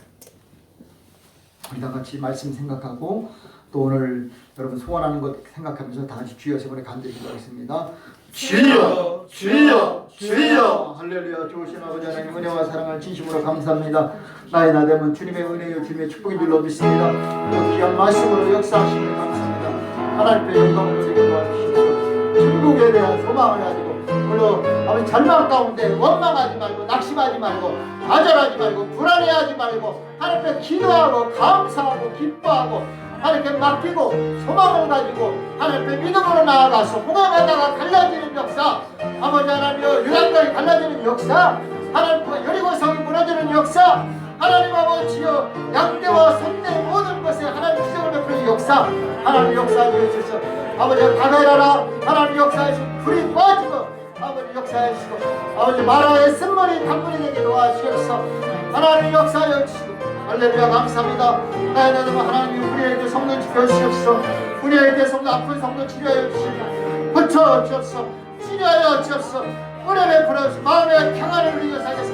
우리 다 같이 말씀 생각하고 또 오늘 여러분 소원하는 것 생각하면서 다 같이 주여 세 번에 간절히 기도하겠습니다. 주여 주여 주여 할렐루야. 좋으신 아버지 하나님 은혜와 사랑을 진심으로 감사합니다. 나의 나됨은 주님의 은혜요 주님의 축복인 줄로 믿습니다. 또 귀한 말씀으로 역사하시니 감사합니다. 하나님의 영광을 드리게 도와주시고 천국에 대한 소망을 가지고 물론 아버지 절망 가운데 원망하지 말고 낙심하지 말고 좌절하지 말고 불안해하지 말고 하나님께 기도하고 감사하고 기뻐하고 하나님께 맡기고 소망을 가지고 하나님께 믿음으로 나아가서 홍해바다가 갈라지는 역사, 아버지 하나님여 유단강이 갈라지는 역사, 하나님과 여리고성이 무너지는 역사, 하나님 아버지여 양떼와 손대 모든 것에 하나님 기적을 베푸는 역사, 하나님 역사하여 주셔서 아버지 바다라라 하나님 역사하시고 불이 빠지고 아버지 역사하시고 아버지 마라의 쓴물이 단물이 되게 도와주셔서 하나님 역사하여 주시고 할렐루야 감사합니다. 나의 나름 하나님 우리에게 성도 지켜주시옵소서. 우리에게 성도 아픈 성도 치료하여 주시고 고쳐주옵소서. 치료하여 주옵소서. 은혜 베풀어 주시고 마음의 평안을 누리고 살겠소.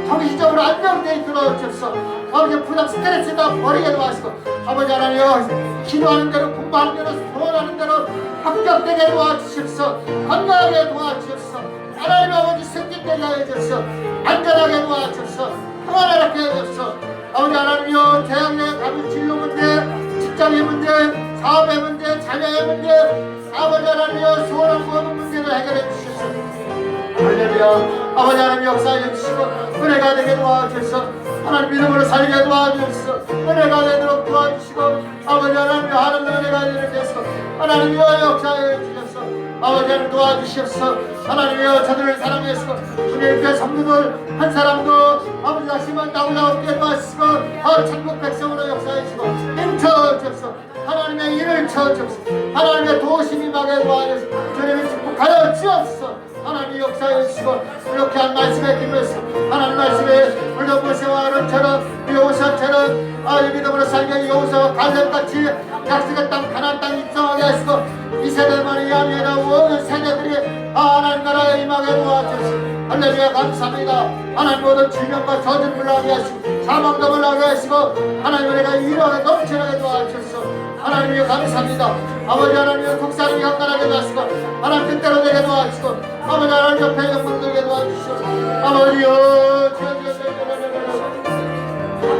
정신적으로 안정되게 들어주옵소서. 아버지 부담 스트레스 다 버리게 도와주시고 아버지 하나님 기도하는 대로 공부하는 대로 소원하는 대로 합격되게 도와주시옵소서. 건강하게 도와주시옵소서. 하나님 아버지 승진되게 하여 주옵소서. 안전하게 도와주옵소서. 평안하게 하여 주옵소서. 아버지 하나님이여 대학의 가족 진로 문제, 직장의 문제, 사업의 문제, 자녀의 문제, 아버지 하나님이여 소원한 모든 문제를 해결해 주시옵소서. 할렐루야. 아버지 하나님 역사해 주시고 은혜가 되게 도와주셔서 하나님 믿음으로 살게 도와주셔서 은혜가 되도록 도와주시고 아버지 하나님 하나님 은혜가 되도록 해서 하나님이여 역사해 주셔서 아버지 하나님 도와주시옵소서. 하나님이여 저들을 사랑해서 주님께 성도들 한 사람도 아버지 다시만 나오자 없게 도와주시고 천국 백성으로 역사해 주시고 힘쳐 주옵소서. 하나님의 일을 쳐 주옵소서. 하나님의 도우심이 임하게 도와주셔서 주님의 축복하여 주옵소서. 하나님 역사해 주시고 이렇게 한 말씀에 기도해서 하나님 말씀에 물론 모세와 아론처럼 여호수아처럼 믿음으로 살게 여호수아와 갈렙같이 약속의 땅 가나안 땅 입성하게 하시고 이 세대만이 아니라 모든 세대들이 하나님 나라에 임하게 도와주시고 할렐루야 감사합니다. 하나님 모든 질병과 저주를 물러가게 하시고 사망도 물러가게 하시고 하나님 은혜가 일어나게 넘쳐나게 도와주셔서 하나님이여 감사합니다. 아버지 하나님이여 국사를 강건하게 도와주시고 하나님 뜻대로 되게 도와주시고 아버지 하나님 옆에 영광 들게 도와주시고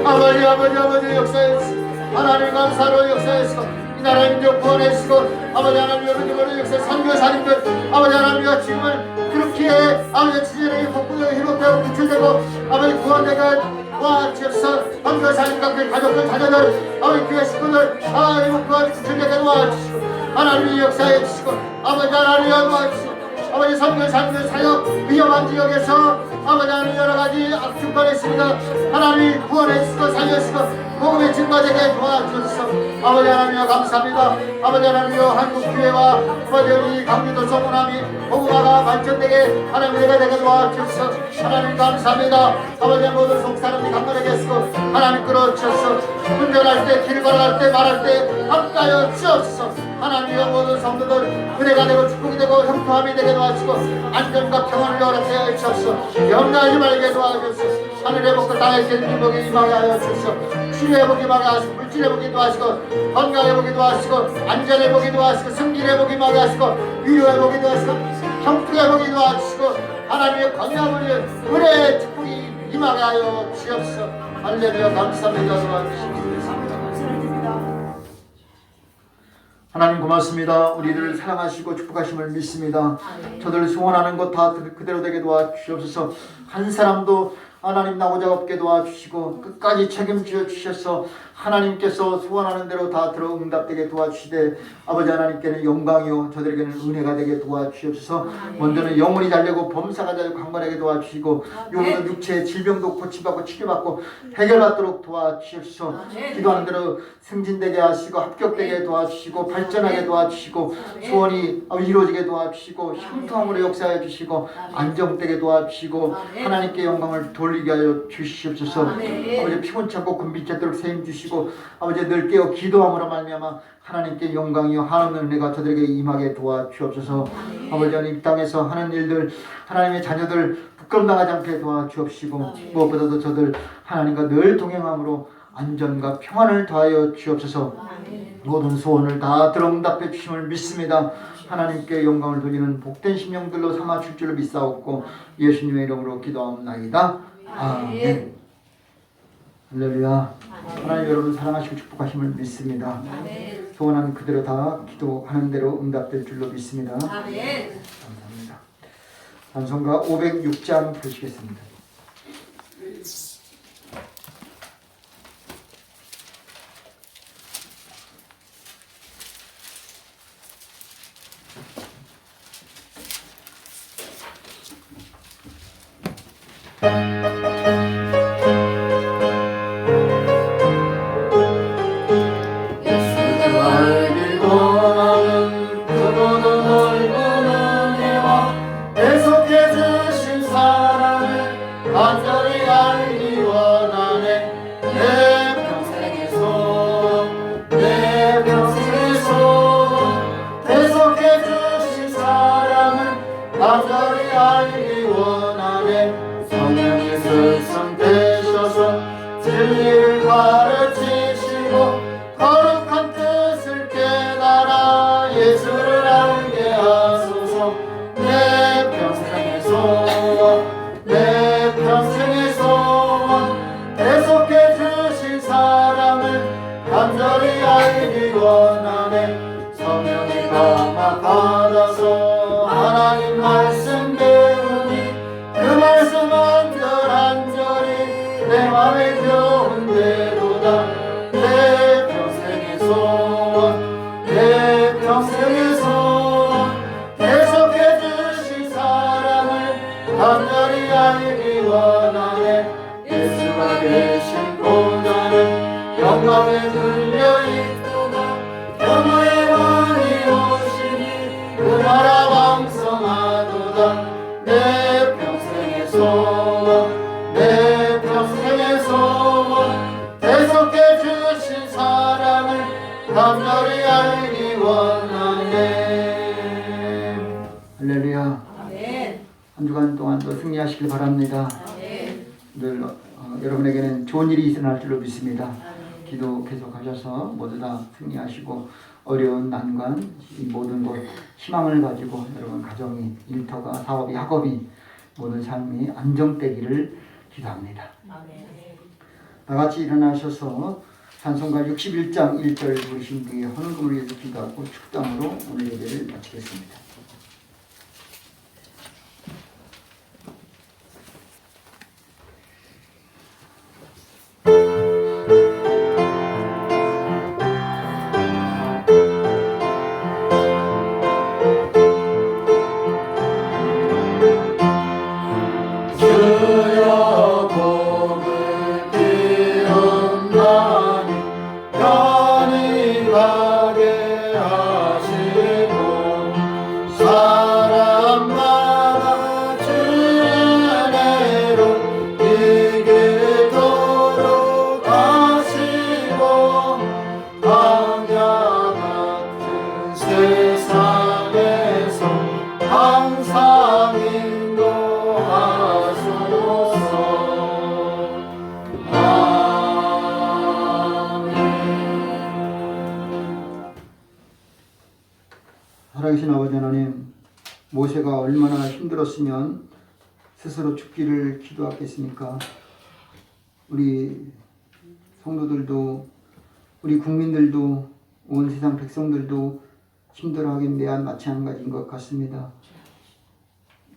아버지여 아버지 역사해 주시고 하나님 감사로 역사해 주시고 이 나라의 민족 구원해 주시고 아버지 하나님이여 믿음으로 역사해 선교사님들 아버지 하나님이여 지금은 그렇게 아버지 지진이 복구되고 회복되고 구출되고 아버지 구원되고 도와주셔서 선교사님과 그 가족들 자녀들 아버지 교회 식구들 회복구원 구출되게 도와주시고 하나님이 역사해 주시고 아버지 하나님이여 도와주시고 아버지 선교사님들 사역 위험한 지역에서 아버지 하나님 여러가지 악순간에 있습니다. 하나님 구원해 주시고 살려주시고 복음의 증거되게 도와주셔서 아버지 하나님이여 감사합니다. 아버지 하나님이여 한국교회와 아버지 우리 강주도 소문함이 복음화가 발전되게 하나님 은혜가 되게 도와주셔서 하나님 감사합니다. 아버지 모든 속사람들이 강건하게 하시고 하나님 끌어주셔서 운전할 때 길 걸어갈 때 말할 때 함께하여 주옵소서. 하나님이여 모든 성도들 은혜가 되고 축복이 되고 형통함이 되게 도와주시고 안전과 평안을 허락하여 주옵소서. 염려하지 말게 도와주옵소서. 하늘의 복과 땅의 기름진 복이 임하게 하여 주옵소서. 치료의 복이 임하게 하시고 물질의 복이 임하시고 건강의 복이 임하시고 안전의 복이 임하시고 승진의 복이 임하게 하시고 위로의 복이 임하시고 형통의 복이 임하시고 하나님의 건강을 은혜의 축복이 임하게 하여 주옵소서. 할렐루야 감사합니다. 도와주시옵소서. 하나님 고맙습니다. 우리들을 사랑하시고 축복하심을 믿습니다. 저들 소원하는 것 다 그대로 되게 도와주시옵소서. 한 사람도 하나님 나오자 없게 도와주시고 끝까지 책임져 주셔서 하나님께서 소원하는 대로 다 들어 응답되게 도와주시되 아버지 하나님께는 영광이요 저들에게는 은혜가 되게 도와주시옵소서. 먼저는 영혼이 잘되고 범사가 잘되고 강건하게 도와주시고 영혼은 육체의 질병도 고침받고 치료받고 해결받도록 도와주시옵소서. 기도하는 대로 승진되게 하시고 합격되게 도와주시고 발전하게 도와주시고 소원이 이루어지게 도와주시고 형통함으로 역사해 주시고 안정되게 도와주시고 하나님께 영광을 돌 돌리게 하여 주시옵소서. 아멘. 아버지 피곤치 않고 군빛이 않도록 세임 주시고 아버지 늘 깨어 기도함으로 말미암아 하나님께 영광이요 하나님의 은혜가 저들에게 임하게 도와주옵소서. 아버지 하나님 이 땅에서 하는 일들 하나님의 자녀들 부끄럼당하지 않게 도와주옵시고 무엇보다도 저들 하나님과 늘 동행함으로 안전과 평안을 더하여 주옵소서. 모든 소원을 다 들어응답해 주심을 믿습니다. 하나님께 영광을 돌리는 복된 심령들로 삼아줄 줄로 믿사옵고 예수님의 이름으로 기도하옵나이다. 아멘. 할렐루야. 하나님 여러분 사랑하시고 축복하심을 믿습니다. 소원하는 그대로 다 기도하는 대로 응답될 줄로 믿습니다. 감사합니다. 찬송가 506장 보시겠습니다. 할렐루야. 한 주간 동안도 승리하시길 바랍니다. 늘 여러분에게는 좋은 일이 일어날 줄로 믿습니다. 기도 계속하셔서 모두 다 승리하시고 어려운 난관 이 모든 것 희망을 가지고 여러분 가정이 일터가 사업이 학업이 모든 삶이 안정되기를 기도합니다. 다 같이 일어나셔서 찬송가 61장 1절 부르신 뒤에 헌금을 위해서 기도하고 축장으로 오늘 예배를 마치겠습니다. 살아계신 아버지 하나님, 모세가 얼마나 힘들었으면 스스로 죽기를 기도했겠습니까? 우리 성도들도 우리 국민들도 온 세상 백성들도 힘들어하긴 매한 마찬가지인 것 같습니다.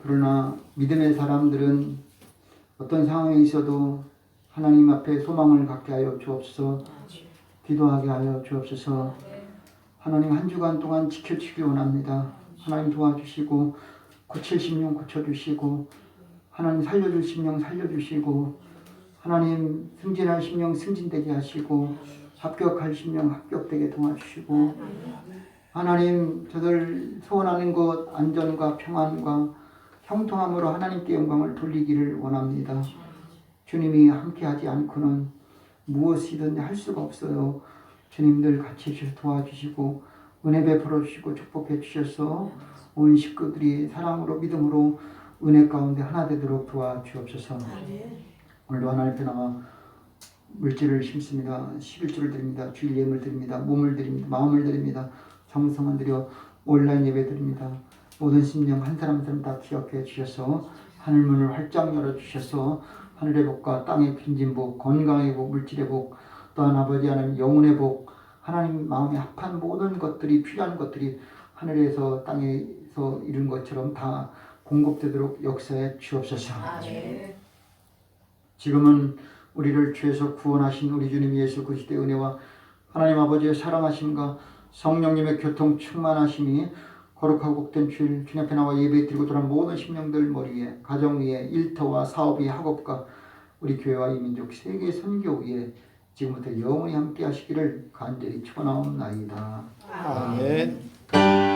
그러나 믿음의 사람들은 어떤 상황에 있어도 하나님 앞에 소망을 갖게 하여 주옵소서. 기도하게 하여 주옵소서. 하나님 한 주간 동안 지켜주시기 원합니다. 하나님 도와주시고 고칠 심령 고쳐주시고 하나님 살려줄 심령 살려주시고 하나님 승진할 심령 승진되게 하시고 합격할 심령 합격되게 도와주시고 하나님 저들 소원하는 것 안전과 평안과 형통함으로 하나님께 영광을 돌리기를 원합니다. 주님이 함께하지 않고는 무엇이든 할 수가 없어요. 주님들 같이 주셔서 도와주시고 은혜 베풀어 주시고 축복해 주셔서 온 식구들이 사랑으로 믿음으로 은혜 가운데 하나 되도록 도와주옵소서. 오늘도 하나님 앞에 물질을 심습니다. 11조를 드립니다. 주일 예물 드립니다. 몸을 드립니다. 마음을 드립니다. 정성을 드려 온라인 예배 드립니다. 모든 심령 한 사람 한 사람 다 기억해 주셔서 하늘문을 활짝 열어주셔서 하늘의 복과 땅의 빈진 복, 건강의 복, 물질의 복, 또한 아버지 하나님 영혼의 복, 하나님 마음에 합한 모든 것들이 필요한 것들이 하늘에서 땅에서 이룬 것처럼 다 공급되도록 역사해 주옵소서. 지금은 우리를 죄에서 구원하신 우리 주님 예수 그리스도의 은혜와 하나님 아버지의 사랑하심과 성령님의 교통 충만하심이 거룩하고 복된 주일 주님 앞에 나와 예배 드리고 돌아온 모든 심령들 머리 위에 가정 위에 일터와 사업 위에 학업과 우리 교회와 이 민족 세계 선교 위에 지금부터 영원히 함께 하시기를 간절히 축원하옵나이다. 아멘.